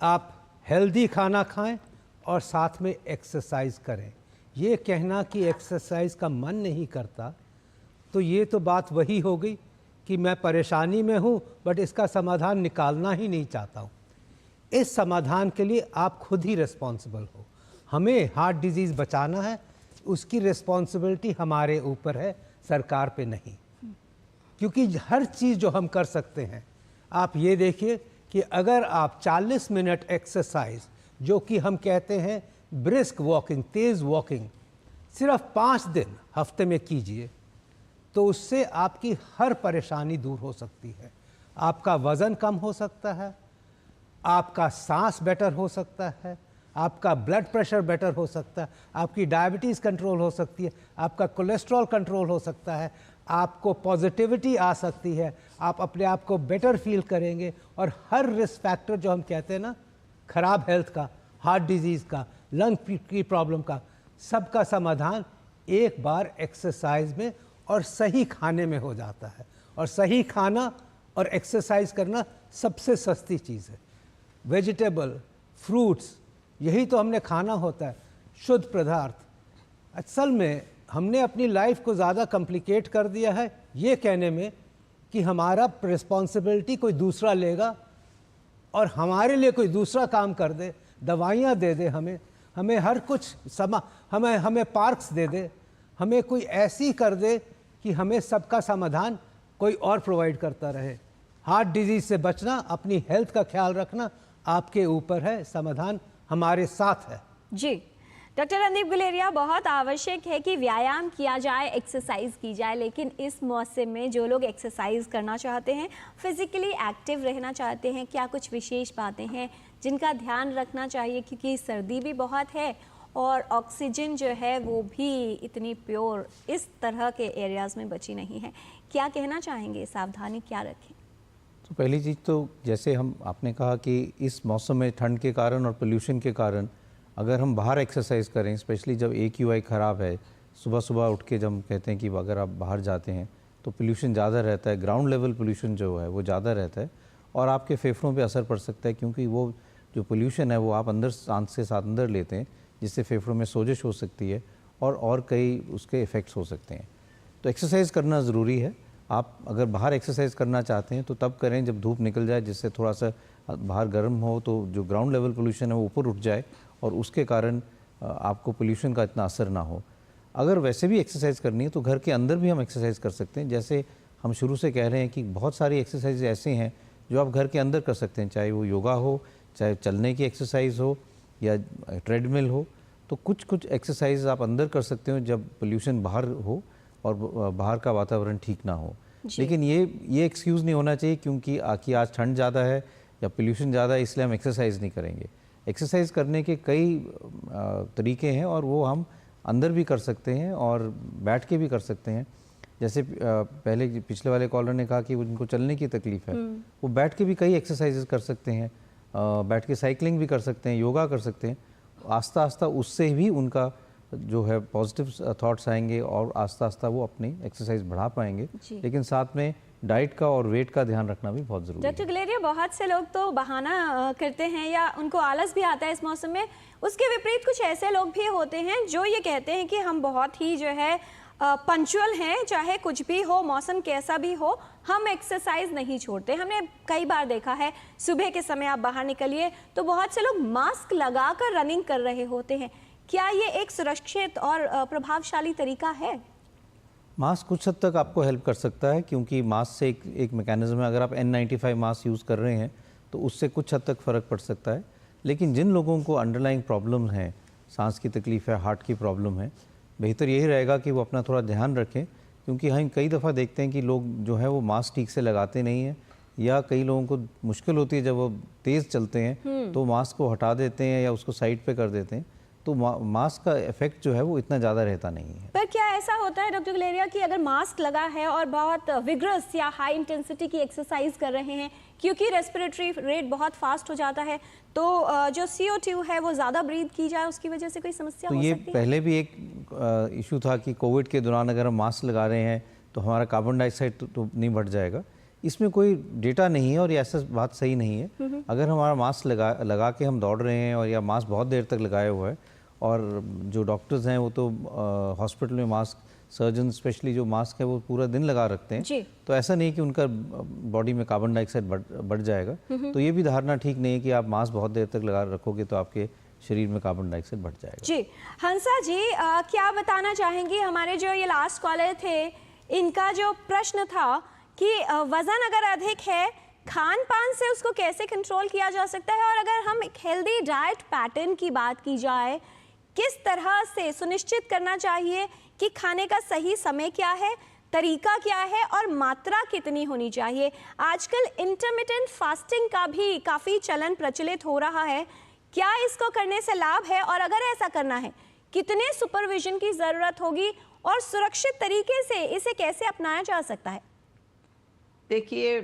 आप हेल्दी खाना खाएं और साथ में एक्सरसाइज करें। ये कहना कि एक्सरसाइज का मन नहीं करता, तो ये तो बात वही हो गई कि मैं परेशानी में हूँ बट इसका समाधान निकालना ही नहीं चाहता हूँ। इस समाधान के लिए आप खुद ही रिस्पॉन्सिबल हो। हमें हार्ट डिजीज़ बचाना है, उसकी रिस्पॉन्सिबिलिटी हमारे ऊपर है, सरकार पे नहीं। क्योंकि हर चीज़ जो हम कर सकते हैं, आप ये देखिए कि अगर आप 40 मिनट एक्सरसाइज, जो कि हम कहते हैं ब्रिस्क वॉकिंग, तेज़ वॉकिंग, सिर्फ 5 दिन हफ्ते में कीजिए, तो उससे आपकी हर परेशानी दूर हो सकती है। आपका वज़न कम हो सकता है, आपका सांस बेटर हो सकता है, आपका ब्लड प्रेशर बेटर हो सकता है, आपकी डायबिटीज़ कंट्रोल हो सकती है, आपका कोलेस्ट्रॉल कंट्रोल हो सकता है, आपको पॉजिटिविटी आ सकती है, आप अपने आप को बेटर फील करेंगे। और हर रिस्क फैक्टर जो हम कहते हैं ना, ख़राब हेल्थ का, हार्ट डिजीज़ का, लंग की प्रॉब्लम का, सबका समाधान एक बार एक्सरसाइज में और सही खाने में हो जाता है। और सही खाना और एक्सरसाइज करना सबसे सस्ती चीज़ है। वेजिटेबल, फ्रूट्स, यही तो हमने खाना होता है, शुद्ध पदार्थ। असल में हमने अपनी लाइफ को ज़्यादा कॉम्प्लिकेट कर दिया है ये कहने में कि हमारा रिस्पॉन्सिबिलिटी कोई दूसरा लेगा और हमारे लिए कोई दूसरा काम कर दे, दवाइयाँ दे दे, हमें हर कुछ हमें पार्क्स दे दे, हमें कोई ऐसी कर दे कि हमें सबका समाधान कोई और प्रोवाइड करता रहे। हार्ट डिजीज़ से बचना, अपनी हेल्थ का ख्याल रखना आपके ऊपर है, समाधान हमारे साथ है। जी डॉक्टर रणदीप गुलेरिया, बहुत आवश्यक है कि व्यायाम किया जाए, एक्सरसाइज की जाए, लेकिन इस मौसम में जो लोग एक्सरसाइज करना चाहते हैं, फिजिकली एक्टिव रहना चाहते हैं, क्या कुछ विशेष बातें हैं जिनका ध्यान रखना चाहिए? क्योंकि सर्दी भी बहुत है और ऑक्सीजन जो है वो भी इतनी प्योर इस तरह के एरियाज़ में बची नहीं है। क्या कहना चाहेंगे, सावधानी क्या रखें? तो पहली चीज़ तो जैसे आपने कहा कि इस मौसम में ठंड के कारण और पोल्यूशन के कारण अगर हम बाहर एक्सरसाइज करें, स्पेशली जब AQI ख़राब है, सुबह सुबह उठ के जब हम कहते हैं कि अगर आप बाहर जाते हैं तो पोल्यूशन ज़्यादा रहता है, ग्राउंड लेवल पोल्यूशन जो है वो ज़्यादा रहता है और आपके फेफड़ों पे असर पड़ सकता है, क्योंकि वो जो पोल्यूशन है वो आप अंदर सांस के साथ अंदर लेते हैं, जिससे फेफड़ों में सोजिश हो सकती है और कई उसके इफ़ेक्ट्स हो सकते हैं। तो एक्सरसाइज करना ज़रूरी है। आप अगर बाहर एक्सरसाइज करना चाहते हैं तो तब करें जब धूप निकल जाए, जिससे थोड़ा सा बाहर गर्म हो तो जो ग्राउंड लेवल पोल्यूशन है वो ऊपर उठ जाए और उसके कारण आपको पोल्यूशन का इतना असर ना हो। अगर वैसे भी एक्सरसाइज करनी है तो घर के अंदर भी हम एक्सरसाइज कर सकते हैं। जैसे हम शुरू से कह रहे हैं कि बहुत सारी एक्सरसाइज ऐसे हैं जो आप घर के अंदर कर सकते हैं, चाहे वो योगा हो, चाहे चलने की एक्सरसाइज हो या ट्रेडमिल हो। तो कुछ कुछ एक्सरसाइज आप अंदर कर सकते हो जब पोल्यूशन बाहर हो और बाहर का वातावरण ठीक ना हो। लेकिन ये एक्सक्यूज़ नहीं होना चाहिए क्योंकि आज ठंड ज़्यादा है या पोल्यूशन ज़्यादा है इसलिए हम एक्सरसाइज नहीं करेंगे। एक्सरसाइज करने के कई तरीके हैं और वो हम अंदर भी कर सकते हैं और बैठ के भी कर सकते हैं। जैसे पहले पिछले वाले कॉलर ने कहा कि उनको चलने की तकलीफ़ है, वो बैठ के भी कई एक्सरसाइजेस कर सकते हैं, बैठ के साइकिलिंग भी कर सकते हैं, योगा कर सकते हैं। आस्ता आस्ता उससे भी उनका जो है पॉजिटिव थॉट्स आएंगे और आस्ता आस्ता वो अपनी एक्सरसाइज बढ़ा पाएंगे। लेकिन साथ में डाइट का और वेट का ध्यान रखना भी बहुत ज़रूरी है। डॉक्टर गुलेरिया, बहुत से लोग तो बहाना करते हैं या उनको आलस भी आता है इस मौसम में। उसके विपरीत कुछ ऐसे लोग भी होते हैं जो ये कहते हैं कि हम बहुत ही जो है पंचुअल हैं, चाहे कुछ भी हो, मौसम कैसा भी हो, हम एक्सरसाइज नहीं छोड़ते। हमने कई बार देखा है सुबह के समय आप बाहर निकलिए तो बहुत से लोग मास्क लगाकर रनिंग कर रहे होते हैं। क्या ये एक सुरक्षित और प्रभावशाली तरीका है? मास्क कुछ हद तक आपको हेल्प कर सकता है क्योंकि मास्क से एक मैकेनिज्म है। अगर आप N95 मास्क यूज़ कर रहे हैं तो उससे कुछ हद तक फ़र्क पड़ सकता है। लेकिन जिन लोगों को अंडरलाइंग प्रॉब्लम है, सांस की तकलीफ़ है, हार्ट की प्रॉब्लम है, बेहतर यही रहेगा कि वो अपना थोड़ा ध्यान रखें, क्योंकि हम कई दफ़ा देखते हैं कि लोग जो है वो मास्क ठीक से लगाते नहीं हैं या कई लोगों को मुश्किल होती है जब वो तेज़ चलते हैं तो मास्क को हटा देते हैं या उसको साइड पे कर देते हैं। तो मास्क का इफेक्ट जो है वो इतना ज़्यादा रहता नहीं है। पर क्या ऐसा होता है डॉक्टर गुलेरिया कि अगर मास्क लगा है और बहुत विग्रस या हाई इंटेंसिटी की एक्सरसाइज कर रहे हैं, क्योंकि रेस्पिरेटरी रेट बहुत फास्ट हो जाता है, तो जो CO2 है वो ज़्यादा ब्रीथ की जाए, उसकी वजह से कोई समस्या हो सकती है? ये पहले भी एक इशू था कि कोविड के दौरान अगर हम मास्क लगा रहे हैं तो हमारा कार्बन डाइऑक्साइड तो नहीं बढ़ जाएगा। इसमें कोई डेटा नहीं है और ये ऐसा बात सही नहीं है। अगर हमारा मास्क लगा के हम दौड़ रहे हैं और या मास्क बहुत देर तक लगाए हुआ है, और जो डॉक्टर्स हैं वो तो हॉस्पिटल में मास्क, सर्जन स्पेशली जो मास्क है वो पूरा दिन लगा रखते हैं, तो ऐसा नहीं कि उनका बॉडी में कार्बन डाइऑक्साइड बढ़ जाएगा। तो ये भी धारणा ठीक नहीं है कि आप मास्क बहुत देर तक लगा रखोगे तो आपके शरीर में कार्बन डाइऑक्साइड बढ़ जाएगा। जी हंसा जी, क्या बताना चाहेंगी? हमारे जो ये लास्ट कॉलर थे, इनका जो प्रश्न था कि वज़न अगर अधिक है, खान पान से उसको कैसे कंट्रोल किया जा सकता है, और अगर हम एक हेल्दी डाइट पैटर्न की बात की जाए, किस तरह से सुनिश्चित करना चाहिए कि खाने का सही समय क्या है, तरीका क्या है और मात्रा कितनी होनी चाहिए? आजकल इंटरमिटेंट फास्टिंग का भी काफ़ी चलन प्रचलित हो रहा है। क्या इसको करने से लाभ है, और अगर ऐसा करना है कितने सुपरविजन की ज़रूरत होगी और सुरक्षित तरीके से इसे कैसे अपनाया जा सकता है? देखिए,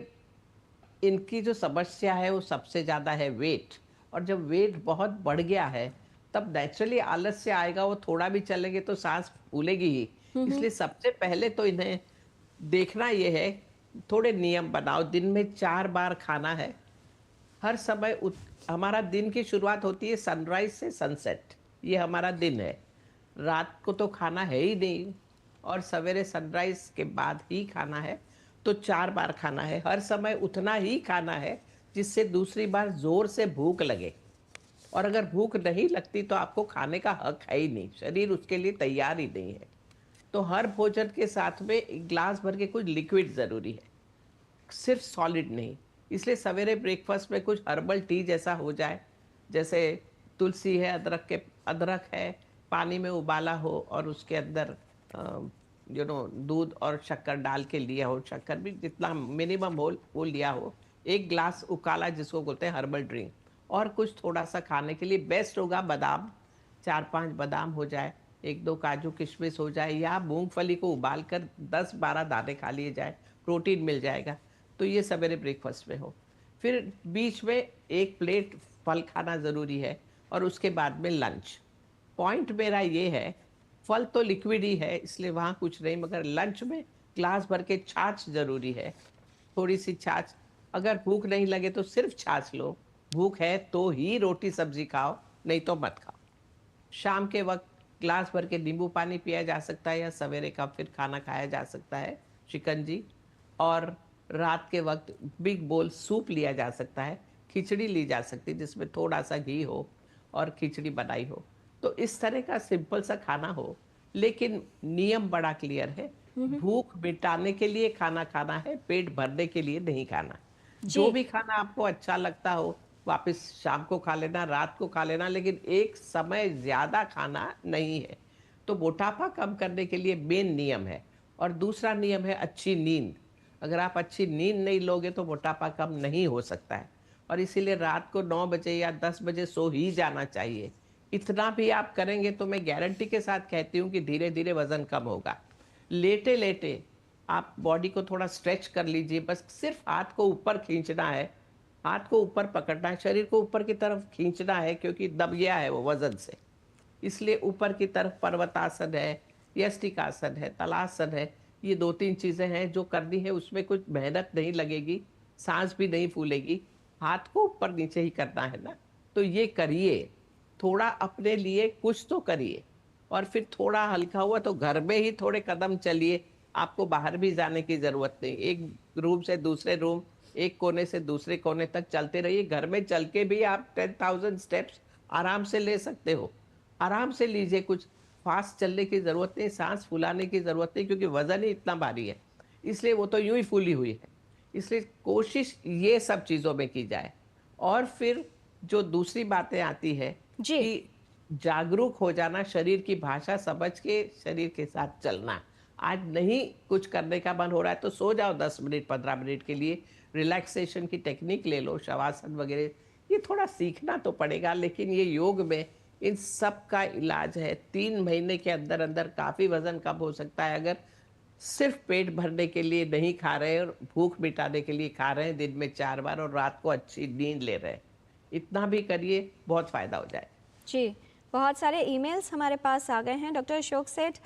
इनकी जो समस्या है वो सबसे ज़्यादा है वेट, और जब वेट बहुत बढ़ गया है तब नेचुरली आलस से आएगा। वो थोड़ा भी चलेंगे तो सांस फूलेगी ही। इसलिए सबसे पहले तो इन्हें देखना ये है, थोड़े नियम बनाओ। दिन में 4 बार खाना है हर समय। हमारा दिन की शुरुआत होती है सनराइज से सनसेट, ये हमारा दिन है। रात को तो खाना है ही नहीं, और सवेरे सनराइज के बाद ही खाना है। तो 4 बार खाना है हर समय, उतना ही खाना है जिससे दूसरी बार जोर से भूख लगे। और अगर भूख नहीं लगती तो आपको खाने का हक है ही नहीं, शरीर उसके लिए तैयार ही नहीं है। तो हर भोजन के साथ में एक ग्लास भर के कुछ लिक्विड ज़रूरी है, सिर्फ सॉलिड नहीं। इसलिए सवेरे ब्रेकफास्ट में कुछ हर्बल टी जैसा हो जाए, जैसे तुलसी है, अदरक है, पानी में उबाला हो और उसके अंदर दूध और शक्कर डाल के लिया हो, शक्कर भी जितना मिनिमम हो वो लिया हो, 1 ग्लास उकाला जिसको बोलते हैं हर्बल ड्रिंक, और कुछ थोड़ा सा खाने के लिए बेस्ट होगा बादाम, 4-5 बादाम हो जाए, 1-2 काजू किशमिश हो जाए, या मूंगफली को उबाल कर 10-12 दाने खा लिए जाए, प्रोटीन मिल जाएगा। तो ये सवेरे ब्रेकफास्ट में हो। फिर बीच में 1 प्लेट फल खाना ज़रूरी है और उसके बाद में लंच। पॉइंट मेरा ये है, फल तो लिक्विड ही है इसलिए वहाँ कुछ नहीं, मगर लंच में ग्लास भर के छाछ ज़रूरी है, थोड़ी सी छाछ। अगर भूख नहीं लगे तो सिर्फ छाछ लो, भूख है तो ही रोटी सब्जी खाओ, नहीं तो मत खाओ। शाम के वक्त ग्लास भर के नींबू पानी पिया जा सकता है, या सवेरे का फिर खाना खाया जा सकता है, शिकंजी। और रात के वक्त बिग बोल सूप लिया जा सकता है, खिचड़ी ली जा सकती है जिसमें थोड़ा सा घी हो और खिचड़ी बनाई हो। तो इस तरह का सिंपल सा खाना हो, लेकिन नियम बड़ा क्लियर है, भूख मिटाने के लिए खाना खाना है, पेट भरने के लिए नहीं खाना। जो भी खाना आपको अच्छा लगता हो वापस शाम को खा लेना, रात को खा लेना, लेकिन एक समय ज़्यादा खाना नहीं है। तो मोटापा कम करने के लिए मेन नियम है। और दूसरा नियम है अच्छी नींद। अगर आप अच्छी नींद नहीं लोगे तो मोटापा कम नहीं हो सकता है। और इसीलिए रात को 9 बजे या 10 बजे सो ही जाना चाहिए। इतना भी आप करेंगे तो मैं गारंटी के साथ कहती हूँ कि धीरे धीरे वज़न कम होगा। लेटे लेटे आप बॉडी को थोड़ा स्ट्रेच कर लीजिए, बस सिर्फ हाथ को ऊपर खींचना है, हाथ को ऊपर पकड़ना है, शरीर को ऊपर की तरफ खींचना है, क्योंकि दब गया है वो वजन से। इसलिए ऊपर की तरफ पर्वतासन है, यष्टिकासन है, तलासन है, ये 2-3 चीज़ें हैं जो करनी है। उसमें कुछ मेहनत नहीं लगेगी, सांस भी नहीं फूलेगी, हाथ को ऊपर नीचे ही करना है ना। तो ये करिए, थोड़ा अपने लिए कुछ तो करिए। और फिर थोड़ा हल्का हुआ तो घर में ही थोड़े कदम चलिए, आपको बाहर भी जाने की ज़रूरत नहीं। एक रूम से दूसरे रूम, एक कोने से दूसरे कोने तक चलते रहिए। घर में चल के भी आप 10,000 स्टेप्स आराम से ले सकते हो। आराम से लीजिए, कुछ फास्ट चलने की ज़रूरत नहीं, सांस फुलाने की ज़रूरत नहीं, क्योंकि वज़न ही इतना भारी है, इसलिए वो तो यूं ही फूली हुई है। इसलिए कोशिश ये सब चीज़ों में की जाए। और फिर जो दूसरी बातें आती है कि जागरूक हो जाना, शरीर की भाषा समझ के शरीर के साथ चलना। आज नहीं कुछ करने का मन हो रहा है तो सो जाओ 10 मिनट 15 मिनट के लिए, रिलैक्सेशन की टेक्निक ले लो, शवासन वगैरह। ये थोड़ा सीखना तो पड़ेगा, लेकिन ये योग में इन सब का इलाज है। 3 महीने के अंदर अंदर काफ़ी वज़न कम हो सकता है, अगर सिर्फ पेट भरने के लिए नहीं खा रहे और भूख मिटाने के लिए खा रहे हैं, दिन में 4 बार, और रात को अच्छी नींद ले रहे हैं। इतना भी करिए, बहुत फ़ायदा हो जाए। जी, बहुत सारे ईमेल्स हमारे पास आ गए हैं। डॉक्टर अशोक सेठ,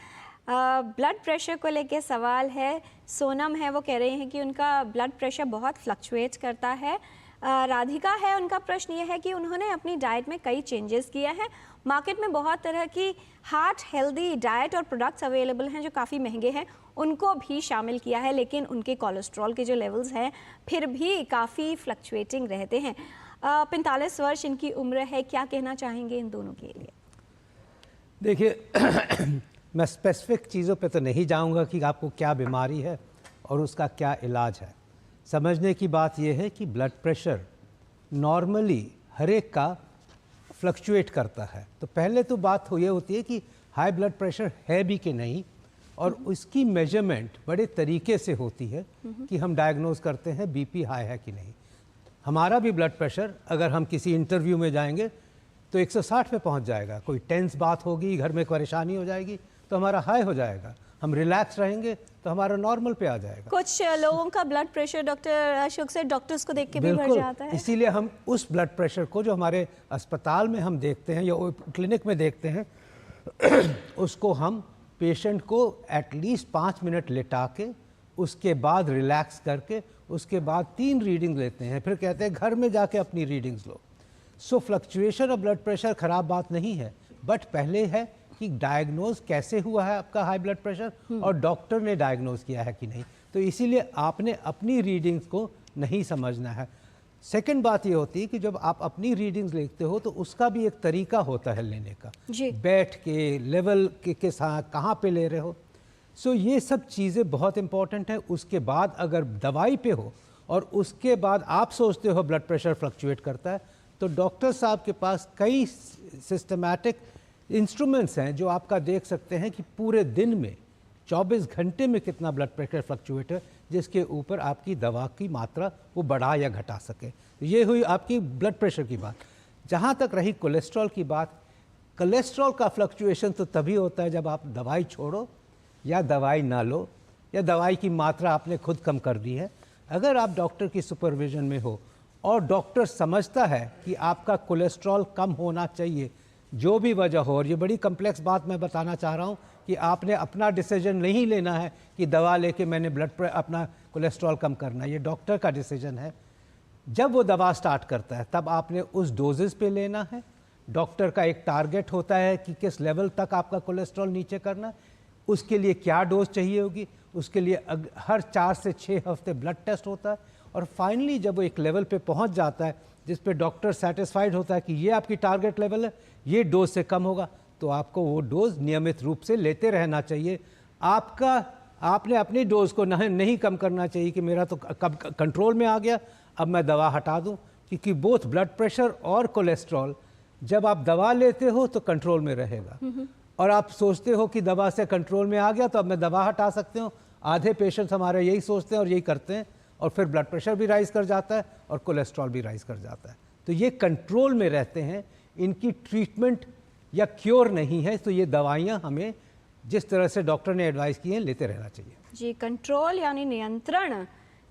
ब्लड प्रेशर को लेके सवाल है। सोनम है, वो कह रही हैं कि उनका ब्लड प्रेशर बहुत फ्लक्चुएट करता है। राधिका है, उनका प्रश्न ये है कि उन्होंने अपनी डाइट में कई चेंजेस किए हैं। मार्केट में बहुत तरह की हार्ट हेल्दी डाइट और प्रोडक्ट्स अवेलेबल हैं जो काफ़ी महंगे हैं, उनको भी शामिल किया है, लेकिन उनके कोलेस्ट्रॉल के जो लेवल्स हैं फिर भी काफ़ी फ्लक्चुएटिंग रहते हैं। 45 वर्ष इनकी उम्र है, क्या कहना चाहेंगे इन दोनों के लिए? देखिए मैं स्पेसिफिक चीज़ों पे तो नहीं जाऊंगा कि आपको क्या बीमारी है और उसका क्या इलाज है। समझने की बात यह है कि ब्लड प्रेशर नॉर्मली हर एक का फ्लक्चुएट करता है। तो पहले तो बात ये होती है कि हाई ब्लड प्रेशर है भी कि नहीं, और उसकी मेजरमेंट बड़े तरीके से होती है कि हम डायग्नोज करते हैं बीपी हाई है कि नहीं। हमारा भी ब्लड प्रेशर अगर हम किसी इंटरव्यू में जाएंगे तो 160 पे पहुंच जाएगा, कोई टेंस बात होगी, घर में परेशानी हो जाएगी तो हमारा हाई हो जाएगा, हम रिलैक्स रहेंगे तो हमारा नॉर्मल पे आ जाएगा। कुछ लोगों का ब्लड प्रेशर डॉक्टर अशोक से डॉक्टर्स को देख के भी बढ़ जाता है। इसीलिए हम उस ब्लड प्रेशर को जो हमारे अस्पताल में हम देखते हैं या क्लिनिक में देखते हैं उसको हम पेशेंट को एटलीस्ट 5 मिनट लेटा के उसके बाद रिलैक्स करके उसके बाद 3 रीडिंग लेते हैं, फिर कहते हैं घर में जाके अपनी readings low. So fluctuation of blood pressure ख़राब बात नहीं है, बट पहले है कि डायग्नोज कैसे हुआ है आपका हाई ब्लड प्रेशर और डॉक्टर ने डायग्नोज किया है कि नहीं। तो इसीलिए आपने अपनी रीडिंग्स को नहीं समझना है। सेकंड बात ये होती है कि जब आप अपनी रीडिंग्स लेते हो तो उसका भी एक तरीका होता है लेने का, बैठ के लेवल के साथ कहाँ पे ले रहे हो। सो ये सब चीज़ें बहुत इंपॉर्टेंट है। उसके बाद अगर दवाई पे हो और उसके बाद आप सोचते हो ब्लड प्रेशर फ्लक्चुएट करता है तो डॉक्टर साहब के पास कई सिस्टमैटिक इंस्ट्रूमेंट्स हैं जो आपका देख सकते हैं कि पूरे दिन में 24 घंटे में कितना ब्लड प्रेशर फ्लक्चुएट है, जिसके ऊपर आपकी दवा की मात्रा वो बढ़ा या घटा सके। ये हुई आपकी ब्लड प्रेशर की बात। जहाँ तक रही कोलेस्ट्रॉल की बात, कोलेस्ट्रॉल का फ्लक्चुएशन तो तभी होता है जब आप दवाई छोड़ो या दवाई ना लो या दवाई की मात्रा आपने खुद कम कर दी है। अगर आप डॉक्टर की सुपरविजन में हो और डॉक्टर समझता है कि आपका कोलेस्ट्रॉल कम होना चाहिए, जो भी वजह हो, और ये बड़ी कम्प्लेक्स बात मैं बताना चाह रहा हूँ कि आपने अपना डिसीजन नहीं लेना है कि दवा लेके मैंने अपना कोलेस्ट्रॉल कम करना है, ये डॉक्टर का डिसीजन है। जब वो दवा स्टार्ट करता है तब आपने उस डोजेस पे लेना है। डॉक्टर का एक टारगेट होता है कि किस लेवल तक आपका कोलेस्ट्रॉल नीचे करना है, उसके लिए क्या डोज चाहिए होगी, उसके लिए हर 4 से 6 हफ्ते ब्लड टेस्ट होता है, और फाइनली जब वो एक लेवल पे पहुंच जाता है जिस पे डॉक्टर सेटिस्फाइड होता है कि ये आपकी टारगेट लेवल है, ये डोज से कम होगा, तो आपको वो डोज नियमित रूप से लेते रहना चाहिए। आपने अपनी डोज को नहीं कम करना चाहिए कि मेरा तो कब कंट्रोल में आ गया अब मैं दवा हटा दूं, क्योंकि बोथ ब्लड प्रेशर और कोलेस्ट्रॉल जब आप दवा लेते हो तो कंट्रोल में रहेगा, और आप सोचते हो कि दवा से कंट्रोल में आ गया तो अब मैं दवा हटा सकते हूँ। आधे पेशेंट्स हमारे यही सोचते हैं और यही करते हैं, और फिर ब्लड प्रेशर भी राइज कर जाता है और कोलेस्ट्रॉल भी राइज कर जाता है। तो ये कंट्रोल में रहते हैं, इनकी ट्रीटमेंट या क्योर नहीं है, तो ये दवाइयाँ हमें जिस तरह से डॉक्टर ने एडवाइस की है लेते रहना चाहिए। जी, कंट्रोल यानी नियंत्रण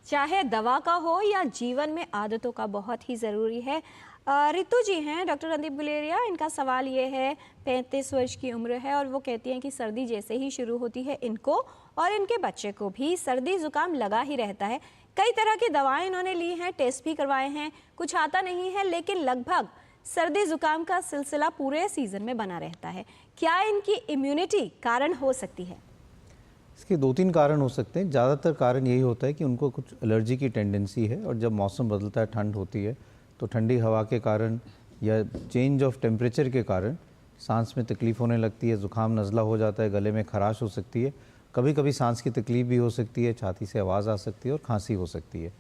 चाहे दवा का हो या जीवन में आदतों का बहुत ही ज़रूरी है। रितु जी हैं डॉक्टर रणदीप गुलेरिया, इनका सवाल ये है, 35 वर्ष की उम्र है और वो कहती हैं कि सर्दी जैसे ही शुरू होती है इनको और इनके बच्चे को भी सर्दी जुकाम लगा ही रहता है। कई तरह की दवाएं इन्होंने ली हैं, टेस्ट भी करवाए हैं, कुछ आता नहीं है, लेकिन लगभग सर्दी जुकाम का सिलसिला पूरे सीजन में बना रहता है। क्या इनकी इम्यूनिटी कारण हो सकती है? इसके 2-3 कारण हो सकते हैं। ज़्यादातर कारण यही होता है कि उनको कुछ एलर्जी की टेंडेंसी है, और जब मौसम बदलता है, ठंड होती है, तो ठंडी हवा के कारण या चेंज ऑफ टेम्परेचर के कारण सांस में तकलीफ़ होने लगती है, ज़ुकाम नज़ला हो जाता है, गले में खराश हो सकती है, कभी कभी सांस की तकलीफ़ भी हो सकती है, छाती से आवाज़ आ सकती है और खांसी हो सकती है।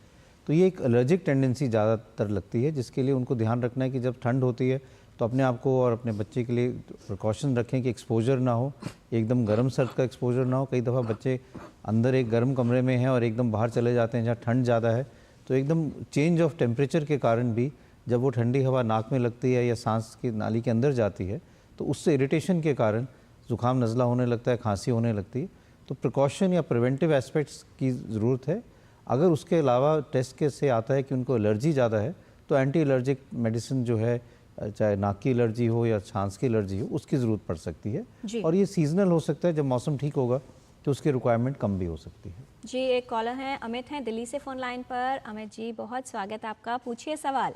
तो ये एक एलर्जिक टेंडेंसी ज़्यादातर लगती है, जिसके लिए उनको ध्यान रखना है कि जब ठंड होती है तो अपने आप को और अपने बच्चे के लिए प्रिकॉशन रखें कि एक्सपोजर ना हो, एकदम गर्म सर्द का एक्सपोजर ना हो। कई दफ़ा बच्चे अंदर एक गर्म कमरे में हैं और एकदम बाहर चले जाते हैं जहाँ ठंड ज़्यादा है, तो एकदम चेंज ऑफ टेम्परेचर के कारण भी जब वो ठंडी हवा नाक में लगती है या सांस की नाली के अंदर जाती है तो उससे इरिटेशन के कारण ज़ुकाम नज़ला होने लगता है, खांसी होने लगती है। तो प्रिकॉशन या प्रिवेंटिव एस्पेक्ट्स की ज़रूरत है। अगर उसके अलावा टेस्ट के से आता है कि उनको एलर्जी ज़्यादा है तो एंटी एलर्जिक मेडिसिन जो है, चाहे नाक की एलर्जी हो या सांस की एलर्जी हो, उसकी ज़रूरत पड़ सकती है। और ये सीजनल हो सकता है, जब मौसम ठीक होगा तो उसकी रिक्वायरमेंट कम भी हो सकती है। जी, एक कॉलर हैं, अमित हैं दिल्ली से फ़ोन लाइन पर। अमित जी, बहुत स्वागत है आपका, पूछिए सवाल।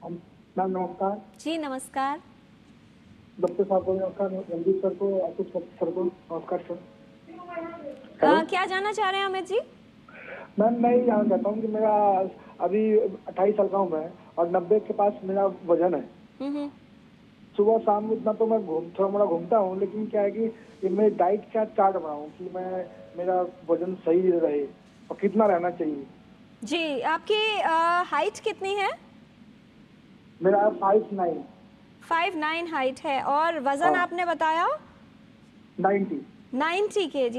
मैम नमस्कार। जी नमस्कार। डॉक्टर साहब को नमस्कार, रणदीप सर को, आशीष सर को नमस्कार सर। क्या जानना चाह रहे हैं अमित जी? मैम मैं ये जानना चाहता हूँ कि मेरा अभी 28 साल का हूँ मैं, और 90 के पास मेरा वजन है। सुबह शाम इतना तो मैं थोड़ा मोड़ा घूमता हूँ, लेकिन क्या है कि मैं डाइट क्या चार्ट बनाऊँ कि मेरा वजन सही रहे और कितना रहना चाहिए। जी, आपकी हाइट कितनी है? मेरा 5'9". 5'9" हाइट है, और वजन आपने बताया? 90 kg।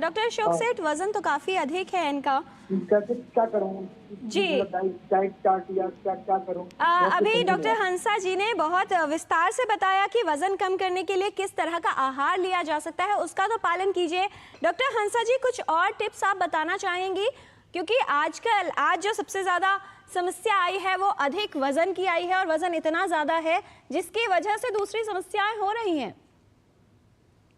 डॉक्टर अशोक सेठ, वजन तो काफी अधिक है इनका, कैसे क्या करूं? जी, डाइट चार्ट या क्या करूं? अभी डॉक्टर हंसा जी ने बहुत विस्तार से बताया कि वजन कम करने के लिए किस तरह का आहार लिया जा सकता है, उसका तो पालन कीजिए। डॉक्टर हंसा जी, कुछ और टिप्स आप बताना चाहेंगी? क्योंकि आज जो सबसे ज्यादा समस्या आई है वो अधिक वजन की आई है, और वजन इतना ज्यादा है जिसकी वजह से दूसरी समस्याएं हो रही हैं।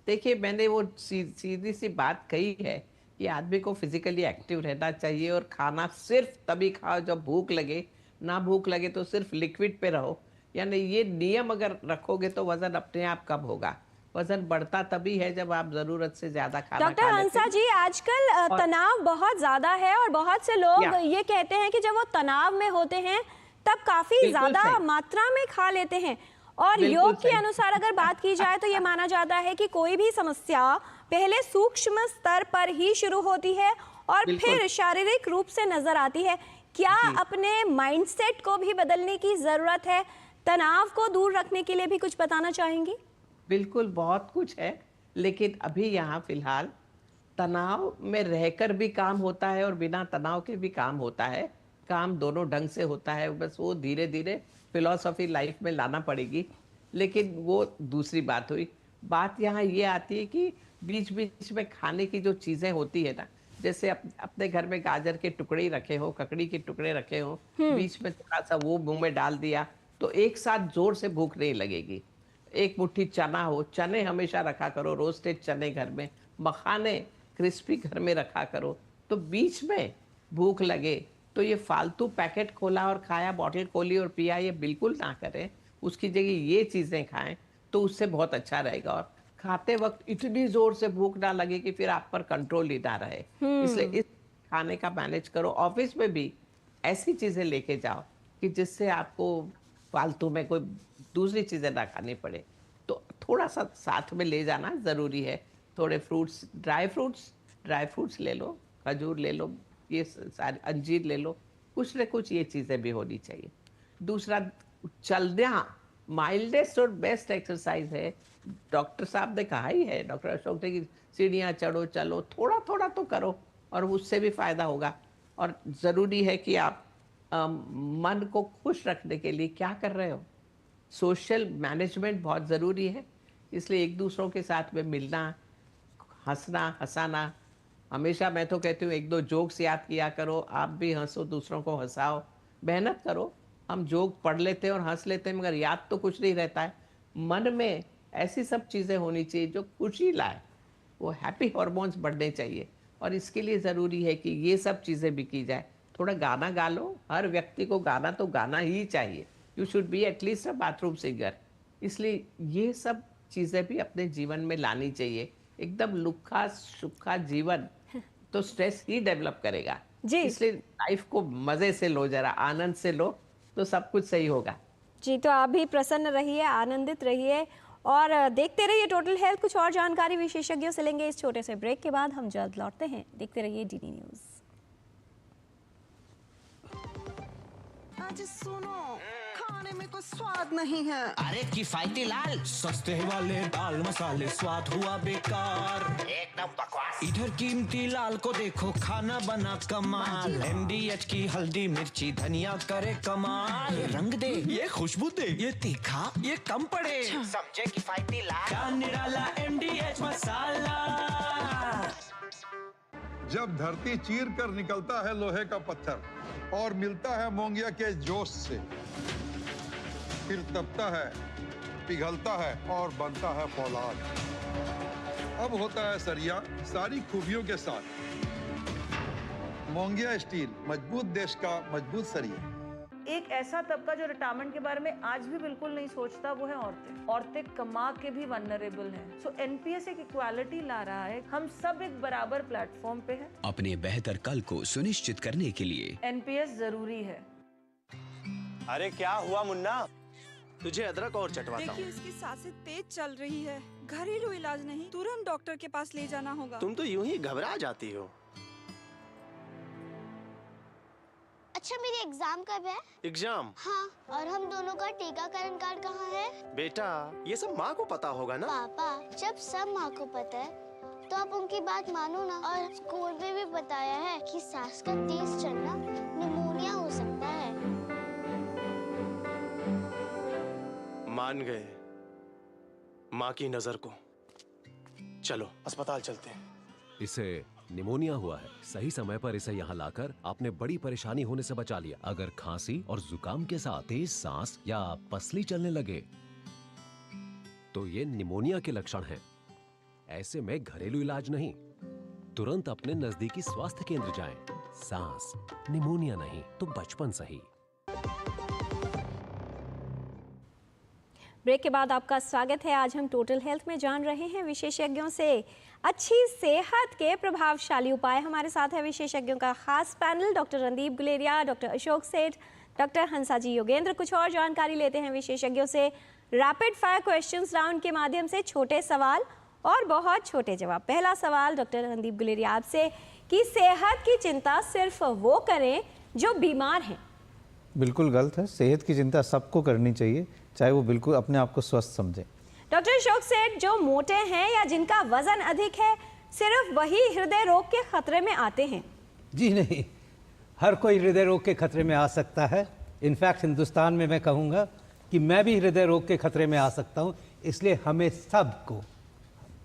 देखिए, मैंने वो सीधी सी बात कही है कि आदमी को फिजिकली एक्टिव रहना चाहिए, और खाना सिर्फ तभी खाओ जब भूख लगे, ना भूख लगे तो सिर्फ लिक्विड पे रहो। यानी ये नियम अगर रखोगे तो वजन अपने आप कम होगा। वजन बढ़ता तभी है जब आप जरूरत से ज्यादा खाना खा लेते हैं। डॉक्टर हंसा जी, आजकल तनाव बहुत ज्यादा है, और बहुत से लोग ये कहते हैं कि जब वो तनाव में होते हैं तब काफी ज्यादा मात्रा में खा लेते हैं। और योग के अनुसार अगर बात की जाए तो ये माना जाता है कि कोई भी समस्या पहले सूक्ष्म स्तर पर ही शुरू होती है और फिर शारीरिक रूप से नजर आती है। क्या अपने माइंडसेट को भी बदलने की जरूरत है? तनाव को दूर रखने के लिए भी कुछ बताना चाहेंगी? बिल्कुल, बहुत कुछ है, लेकिन अभी यहाँ फिलहाल तनाव में रहकर भी काम होता है और बिना तनाव के भी काम होता है। काम दोनों ढंग से होता है, बस वो धीरे धीरे फिलॉसफी लाइफ में लाना पड़ेगी। लेकिन वो दूसरी बात हुई। बात यहाँ ये आती है कि बीच बीच में खाने की जो चीज़ें होती है ना, जैसे अपने घर में गाजर के टुकड़े ही रखे हो, ककड़ी के टुकड़े रखे हो, बीच में थोड़ा सा वो मुंह में डाल दिया तो एक साथ जोर से भूख नहीं लगेगी। एक मुट्ठी चना हो, चने हमेशा रखा करो, रोस्टेड चने घर में, मखाने क्रिस्पी घर में रखा करो, तो बीच में भूख लगे तो ये फालतू पैकेट खोला और खाया, बॉटल खोली और पिया, ये बिल्कुल ना करें। उसकी जगह ये चीज़ें खाएं तो उससे बहुत अच्छा रहेगा। और खाते वक्त इतनी जोर से भूख ना लगे कि फिर आप पर कंट्रोल ही ना रहे। इसलिए इस खाने का मैनेज करो। ऑफिस में भी ऐसी चीज़ें लेके जाओ कि जिससे आपको फालतू में कोई दूसरी चीज़ें ना खानी पड़े। तो थोड़ा सा साथ में ले जाना ज़रूरी है। थोड़े फ्रूट्स, ड्राई फ्रूट्स ले लो, खजूर ले लो, ये सारे अंजीर ले लो, कुछ न कुछ ये चीज़ें भी होनी चाहिए। दूसरा, चलना माइल्डेस्ट और बेस्ट एक्सरसाइज है। डॉक्टर साहब ने कहा ही है, डॉक्टर अशोक ने, कि सीढ़ियाँ चढ़ो, चलो, थोड़ा थोड़ा तो करो और उससे भी फ़ायदा होगा। और ज़रूरी है कि आप मन को खुश रखने के लिए क्या कर रहे हो। सोशल मैनेजमेंट बहुत ज़रूरी है, इसलिए एक दूसरों के साथ में मिलना, हंसना, हंसाना। हमेशा मैं तो कहती हूँ 1-2 जोक्स याद किया करो, आप भी हंसो, दूसरों को हंसाओ, मेहनत करो। हम जोक पढ़ लेते हैं और हंस लेते हैं मगर याद तो कुछ नहीं रहता है। मन में ऐसी सब चीज़ें होनी चाहिए जो खुशी लाए, वो हैप्पी हार्मोन्स बढ़ने चाहिए। और इसके लिए ज़रूरी है कि ये सब चीज़ें भी की जाए। थोड़ा गाना गा लो, हर व्यक्ति को गाना तो गाना ही चाहिए। You should be at least a bathroom singer. इसलिए ये सब चीज़ें भी अपने जीवन में लानी चाहिए। एकदम लुक्खा सुक्खा जीवन तो स्ट्रेस ही डेवलप करेगा जी। इसलिए लाइफ को मज़े से लो, जरा आनंद से लो, तो सब कुछ सही होगा जी। तो आप भी प्रसन्न रहिए, आनंदित रहिए और देखते रहिए टोटल हेल्थ। कुछ और जानकारी विशेषज्ञों से लेंगे इस छोटे से ब्रेक के बाद। हम जल्द लौटते हैं, देखते रहिए डीडी न्यूज़। आज सुनो, खाने में कोई स्वाद नहीं है। अरे किफायती लाल, सस्ते वाले दाल मसाले, स्वाद हुआ बेकार, एकदम बकवास। इधर कीमती लाल को देखो, खाना बना कमाल, MDH की हल्दी मिर्ची धनिया करे कमाल। ये रंग दे, ये खुशबू दे, ये तीखा, ये कम पड़े, समझे किफायती लाल। क्या निराला MDH मसाला। जब धरती चीर कर निकलता है लोहे का पत्थर और मिलता है मोंगिया के जोश से, फिर तपता है, पिघलता है और बनता है फौलाद। अब होता है सरिया सारी खूबियों के साथ। मोंगिया स्टील, मजबूत देश का मजबूत सरिया। एक ऐसा तबका जो रिटायरमेंट के बारे में आज भी बिल्कुल नहीं सोचता, वो है औरतें। औरतें कमा के भी वल्नरेबल हैं। सो एनपीएस एक इक्वालिटी ला रहा है। हम सब एक बराबर प्लेटफॉर्म पे हैं। अपने बेहतर कल को सुनिश्चित करने के लिए एनपीएस जरूरी है। अरे क्या हुआ मुन्ना, तुझे अदरक और चटवाता हूँ। देखिए उसकी सांसें तेज चल रही है, घरेलू इलाज नहीं, तुरंत डॉक्टर के पास ले जाना होगा। तुम तो यूं ही घबरा जाती हो। अच्छा मेरी एग्जाम कब है? एग्जाम? हाँ, और हम दोनों का टीकाकरण कार्ड कहाँ है? बेटा ये सब माँ को पता होगा ना। पापा, जब सब माँ को पता है तो आप उनकी बात मानो ना। और स्कूल में भी बताया है कि सांस का तेज चलना निमोनिया हो सकता है। मान गए माँ की नजर को। चलो अस्पताल चलते हैं। इसे निमोनिया हुआ है। सही समय पर इसे यहाँ लाकर आपने बड़ी परेशानी होने से बचा लिया। अगर खांसी और जुकाम के साथ तेज सांस या पसली चलने लगे तो ये निमोनिया के लक्षण हैं। ऐसे में घरेलू इलाज नहीं, तुरंत अपने नजदीकी स्वास्थ्य केंद्र जाएं। सांस, निमोनिया नहीं तो बचपन सही। ब्रेक के बाद आपका स्वागत है। आज हम टोटल हेल्थ में जान रहे हैं विशेषज्ञों से अच्छी सेहत के प्रभावशाली उपाय। हमारे साथ है विशेषज्ञों का खास panel, doctor Randeep Guleria, doctor Ashok सेठ, डॉक्टर हंसाजी योगेंद्र। कुछ और जानकारी लेते हैं विशेषज्ञों से। रैपिड फायर क्वेश्चंस राउंड के माध्यम से छोटे सवाल और बहुत छोटे जवाब। पहला सवाल डॉक्टर रणदीप गुलेरिया आपसे कि सेहत की चिंता सिर्फ वो करें जो बीमार हैं। बिल्कुल गलत है। सेहत की चिंता सबको करनी चाहिए, चाहे वो बिल्कुल अपने आप को स्वस्थ समझे। डॉक्टर अशोक सेठ, जो मोटे हैं या जिनका वजन अधिक है सिर्फ वही हृदय रोग के खतरे में आते हैं? जी नहीं, हर कोई हृदय रोग के खतरे में आ सकता है। इनफैक्ट हिंदुस्तान में मैं कहूँगा कि मैं भी हृदय रोग के खतरे में आ सकता हूँ। इसलिए हमें सबको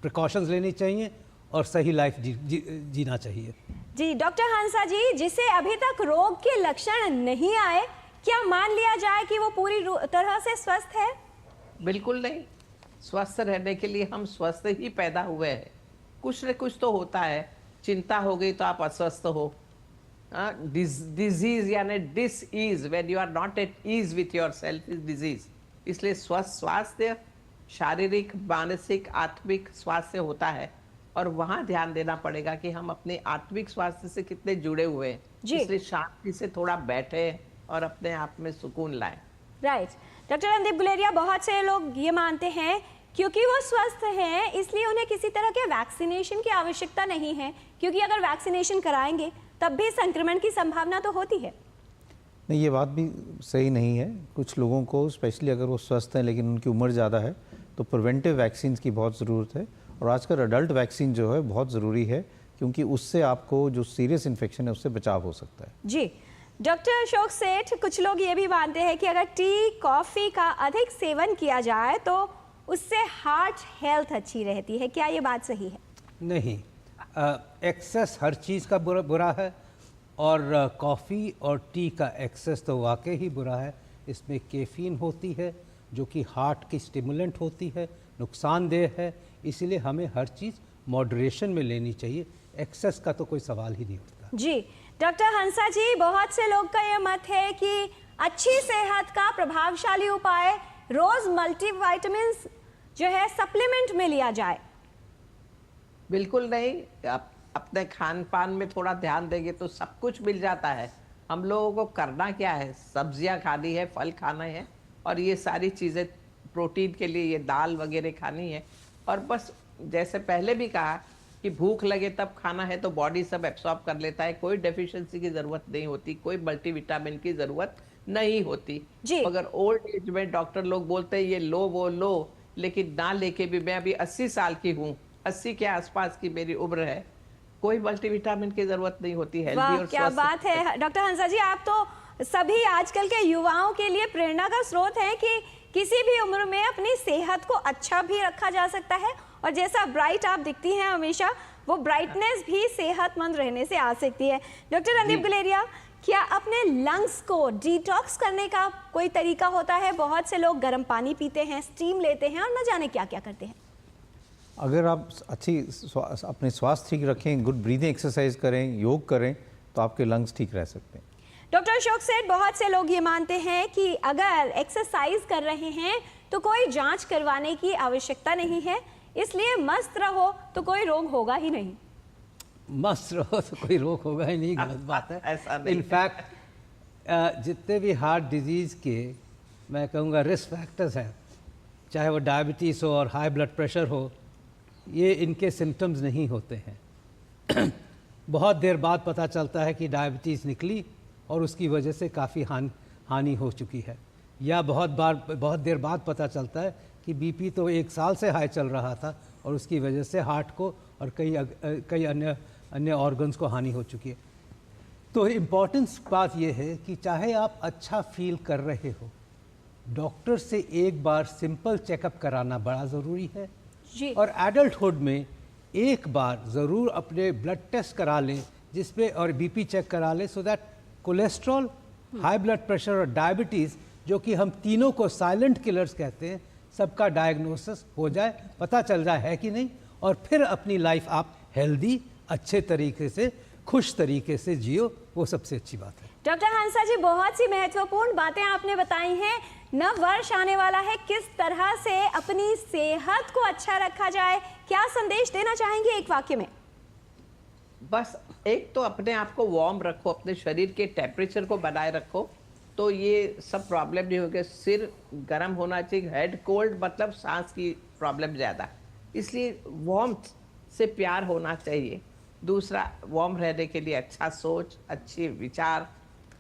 प्रिकॉशंस लेनी चाहिए और सही लाइफ जीना चाहिए। जी डॉक्टर हंसा जी, जिसे अभी तक रोग के लक्षण नहीं आए, क्या मान लिया जाए कि वो पूरी तरह से स्वस्थ है? बिल्कुल नहीं। स्वस्थ रहने के लिए हम स्वस्थ ही पैदा हुए हैं। कुछ न कुछ तो होता है, चिंता हो गई तो आप अस्वस्थ हो, डिजीज यानी dis ease, when you are not at ease with yourself is disease. इसलिए स्वस्थ स्वास्थ्य शारीरिक, मानसिक, आत्मिक स्वास्थ्य होता है और वहाँ ध्यान देना पड़ेगा कि हम अपने आत्मिक स्वास्थ्य से कितने जुड़े हुए हैं। इसलिए शांति से थोड़ा बैठे और अपने आप में सुकून लाएं। राइट। डॉक्टर रणदीप गुलेरिया, बहुत से लोग ये मानते हैं क्योंकि वो स्वस्थ हैं इसलिए उन्हें किसी तरह के वैक्सीनेशन की आवश्यकता नहीं है, क्योंकि अगर वैक्सीनेशन कराएंगे तब भी संक्रमण की संभावना तो होती है। नहीं, ये बात भी सही नहीं है। कुछ लोगों को, स्पेशली अगर वो स्वस्थ हैं लेकिन उनकी उम्र ज़्यादा है, तो प्रिवेंटिव वैक्सीन की बहुत ज़रूरत है। और आजकल अडल्ट वैक्सीन जो है बहुत ज़रूरी है, क्योंकि उससे आपको जो सीरियस इन्फेक्शन है उससे बचाव हो सकता है। जी डॉक्टर अशोक सेठ, कुछ लोग ये भी मानते हैं कि अगर टी कॉफ़ी का अधिक सेवन किया जाए तो उससे हार्ट हेल्थ अच्छी रहती है, क्या ये बात सही है? नहीं, एक्सेस हर चीज़ का बुरा है और कॉफ़ी और टी का एक्सेस तो वाकई ही बुरा है। इसमें कैफीन होती है जो कि हार्ट की स्टिमुलेंट होती है, नुकसानदेह है। इसीलिए हमें हर चीज़ मॉडरेशन में लेनी चाहिए, एक्सेस का तो कोई सवाल ही नहीं उठता। जी डॉक्टर हंसा जी, बहुत से लोग का यह मत है कि अच्छी सेहत का प्रभावशाली उपाय रोज मल्टीविटामिन्स जो है सप्लीमेंट में लिया जाए। बिल्कुल नहीं। आप अपने खान पान में थोड़ा ध्यान देंगे तो सब कुछ मिल जाता है। हम लोगों को करना क्या है, सब्जियां खानी है, फल खाना है और ये सारी चीज़ें प्रोटीन के लिए ये दाल वगैरह खानी है। और बस जैसे पहले भी कहा कि भूख लगे तब खाना है तो बॉडी सब एब्सॉर्ब कर लेता है, कोई डेफिशिएंसी की ज़रूरत नहीं होती, कोई मल्टीविटामिन की ज़रूरत नहीं होती। अगर ओल्ड एज में डॉक्टर लोग बोलते हैं ये लो वो लो, लेकिन ना लेके भी, मैं अभी 80 साल की हूँ, 80 के आसपास की मेरी उम्र है, कोई मल्टीविटामिन की जरूरत नहीं होती। हेल्दी और क्या बात है डॉक्टर हंसा जी, आप तो सभी आजकल के युवाओं के लिए प्रेरणा का स्रोत है कि किसी भी उम्र में अपनी सेहत को अच्छा भी रखा जा सकता है और जैसा ब्राइट आप दिखती हैं हमेशा, वो ब्राइटनेस भी सेहतमंद रहने से आ सकती है। डॉक्टर रणदीप गुलेरिया, क्या अपने लंग्स को डिटॉक्स करने का कोई तरीका होता है? बहुत से लोग गर्म पानी पीते हैं, स्टीम लेते हैं और न जाने क्या क्या करते हैं। अगर आप अपने स्वास्थ्य ठीक रखें, गुड ब्रीदिंग एक्सरसाइज करें, योग करें, तो आपके लंग्स ठीक रह सकते हैं। डॉक्टर अशोक सेठ, बहुत से लोग ये मानते हैं कि अगर एक्सरसाइज कर रहे हैं तो कोई जांच करवाने की आवश्यकता नहीं है, इसलिए मस्त रहो तो कोई रोग होगा ही नहीं। मस्त रहो तो कोई रोग होगा ही नहीं, गलत बात है। ऐसा नहीं। इनफैक्ट जितने भी हार्ट डिजीज़ के मैं कहूँगा रिस्क फैक्टर्स हैं, चाहे वो डायबिटीज़ हो और हाई ब्लड प्रेशर हो, ये इनके सिम्टम्स नहीं होते हैं। बहुत देर बाद पता चलता है कि डायबिटीज़ निकली और उसकी वजह से काफ़ी हानि हो चुकी है, या बहुत देर बाद पता चलता है कि बीपी तो 1 साल से हाई चल रहा था और उसकी वजह से हार्ट को और कई अन्य ऑर्गन्स को हानि हो चुकी है। तो इम्पॉर्टेंस बात यह है कि चाहे आप अच्छा फील कर रहे हो, डॉक्टर से एक बार सिंपल चेकअप कराना बड़ा ज़रूरी है जी। और एडल्टहुड में एक बार ज़रूर अपने ब्लड टेस्ट करा लें जिसपे और बीपी चेक करा लें, so that cholesterol, high blood pressure और डायबिटीज़, जो कि हम तीनों को साइलेंट किलर्स कहते हैं, सबका डायग्नोसिस हो जाए, पता चल जाए है कि नहीं, और फिर अपनी लाइफ आप हेल्दी, अच्छे तरीके से, खुश तरीके से जियो, वो सबसे अच्छी बात है। डॉक्टर हंसा जी, बहुत सी महत्वपूर्ण बातें आपने बताई हैं। नव वर्ष आने वाला है, किस तरह से अपनी सेहत को अच्छा रखा जाए, क्या संदेश देना चाहेंगे एक वाक्य में? बस एक तो अपने आप को वार्म रखो, अपने शरीर के टेम्परेचर को बनाए रखो, तो ये सब प्रॉब्लम नहीं होगी। सिर गर्म होना चाहिए, हेड कोल्ड मतलब सांस की प्रॉब्लम ज़्यादा, इसलिए वार्मथ से प्यार होना चाहिए। दूसरा, वार्म रहने के लिए अच्छा सोच, अच्छे विचार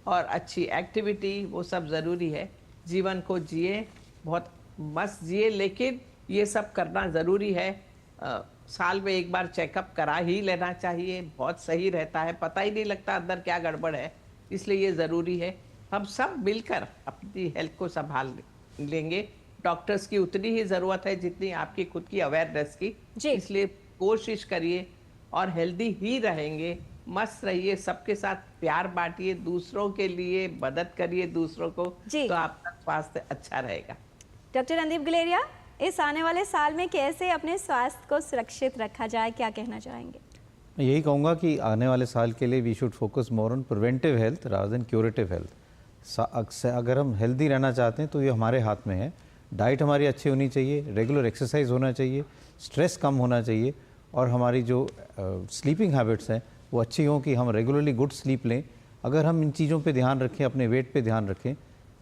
और अच्छी एक्टिविटी, वो सब ज़रूरी है। जीवन को जिए, बहुत मस्त जिए, लेकिन ये सब करना ज़रूरी है। साल में एक बार चेकअप करा ही लेना चाहिए, बहुत सही रहता है, पता ही नहीं लगता अंदर क्या गड़बड़ है, इसलिए ये ज़रूरी है। हम सब मिलकर अपनी हेल्थ को संभाल लें। लेंगे। डॉक्टर्स की उतनी ही ज़रूरत है जितनी आपकी खुद की अवेयरनेस की, इसलिए कोशिश करिए और हेल्दी ही रहेंगे। मस्त रहिए, सबके साथ प्यार बांटिए, दूसरों के लिए मदद करिए दूसरों को, तो आपका स्वास्थ्य अच्छा रहेगा। डॉक्टर रणदीप गुलेरिया, इस आने वाले साल में कैसे अपने स्वास्थ्य को सुरक्षित रखा जाए, क्या कहना चाहेंगे? मैं यही कहूँगा कि आने वाले साल के लिए we should focus more on preventive health rather than curative health. अगर हम हेल्दी रहना चाहते हैं तो ये हमारे हाथ में है। डाइट हमारी अच्छी होनी चाहिए, रेगुलर एक्सरसाइज होना चाहिए, स्ट्रेस कम होना चाहिए और हमारी जो स्लीपिंग हैबिट्स हैं वो अच्छी हों कि हम रेगुलरली गुड स्लीप लें। अगर हम इन चीज़ों पे ध्यान रखें, अपने वेट पे ध्यान रखें,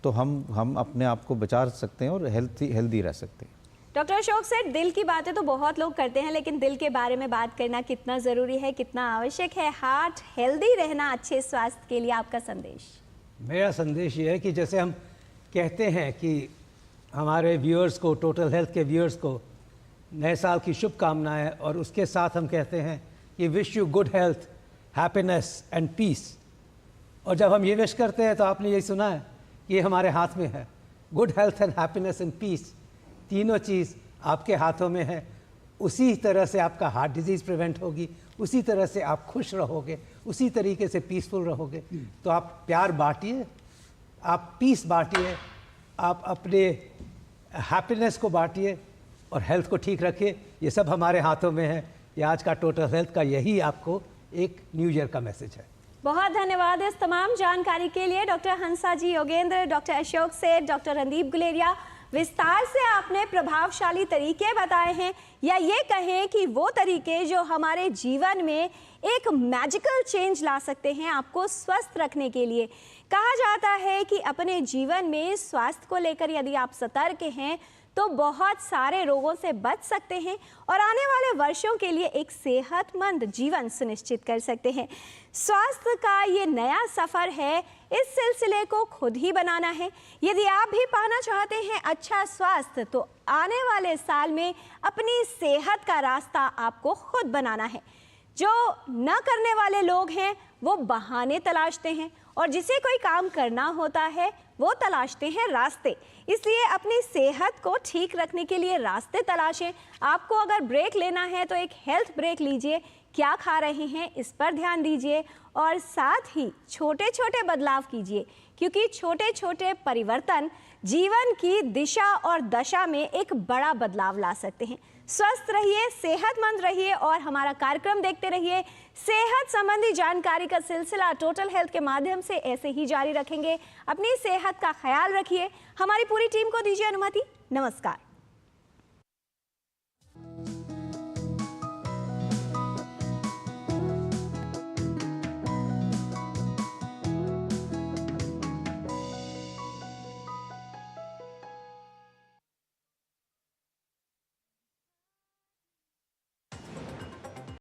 तो हम अपने आप को बचा सकते हैं और हेल्दी रह सकते हैं। डॉक्टर अशोक सेठ, दिल की बातें तो बहुत लोग करते हैं, लेकिन दिल के बारे में बात करना कितना ज़रूरी है, कितना आवश्यक है? हार्ट हेल्दी रहना अच्छे स्वास्थ्य के लिए आपका संदेश? मेरा संदेश ये है कि जैसे हम कहते हैं कि हमारे व्यूअर्स को, टोटल हेल्थ के व्यूअर्स को नए साल की शुभकामनाएं, और उसके साथ हम कहते हैं कि wish you good health, happiness and peace. और जब हम ये विश करते हैं तो आपने यही सुना है कि ये हमारे हाथ में है। Good health and happiness and peace, तीनों चीज़ आपके हाथों में है। उसी तरह से आपका हार्ट डिजीज़ प्रिवेंट होगी, उसी तरह से आप खुश रहोगे, उसी तरीके से पीसफुल रहोगे। तो आप प्यार बांटिए, आप पीस बांटिए, आप अपने हैप्पीनेस को बांटिए और हेल्थ को ठीक रखिए। ये सब हमारे हाथों में है। ये आज का टोटल हेल्थ का यही आपको एक न्यू ईयर का मैसेज है। बहुत धन्यवाद इस तमाम जानकारी के लिए डॉक्टर हंसा जी योगेंद्र, डॉक्टर अशोक सेठ, डॉक्टर रणदीप गुलेरिया। विस्तार से आपने प्रभावशाली तरीके बताए हैं, या ये कहें कि वो तरीके जो हमारे जीवन में एक मैजिकल चेंज ला सकते हैं आपको स्वस्थ रखने के लिए। कहा जाता है कि अपने जीवन में स्वास्थ्य को लेकर यदि आप सतर्क हैं तो बहुत सारे रोगों से बच सकते हैं और आने वाले वर्षों के लिए एक सेहतमंद जीवन सुनिश्चित कर सकते हैं। स्वास्थ्य का ये नया सफ़र है, इस सिलसिले को खुद ही बनाना है। यदि आप भी पाना चाहते हैं अच्छा स्वास्थ्य, तो आने वाले साल में अपनी सेहत का रास्ता आपको खुद बनाना है। जो न करने वाले लोग हैं वो बहाने तलाशते हैं, और जिसे कोई काम करना होता है वो तलाशते हैं रास्ते। इसलिए अपनी सेहत को ठीक रखने के लिए रास्ते तलाशें। आपको अगर ब्रेक लेना है तो एक हेल्थ ब्रेक लीजिए, क्या खा रहे हैं इस पर ध्यान दीजिए, और साथ ही छोटे छोटे बदलाव कीजिए, क्योंकि छोटे छोटे परिवर्तन जीवन की दिशा और दशा में एक बड़ा बदलाव ला सकते हैं। स्वस्थ रहिए, सेहतमंद रहिए और हमारा कार्यक्रम देखते रहिए। सेहत संबंधी जानकारी का सिलसिला टोटल हेल्थ के माध्यम से ऐसे ही जारी रखेंगे। अपनी सेहत का ख्याल रखिए। हमारी पूरी टीम को दीजिए अनुमति। नमस्कार।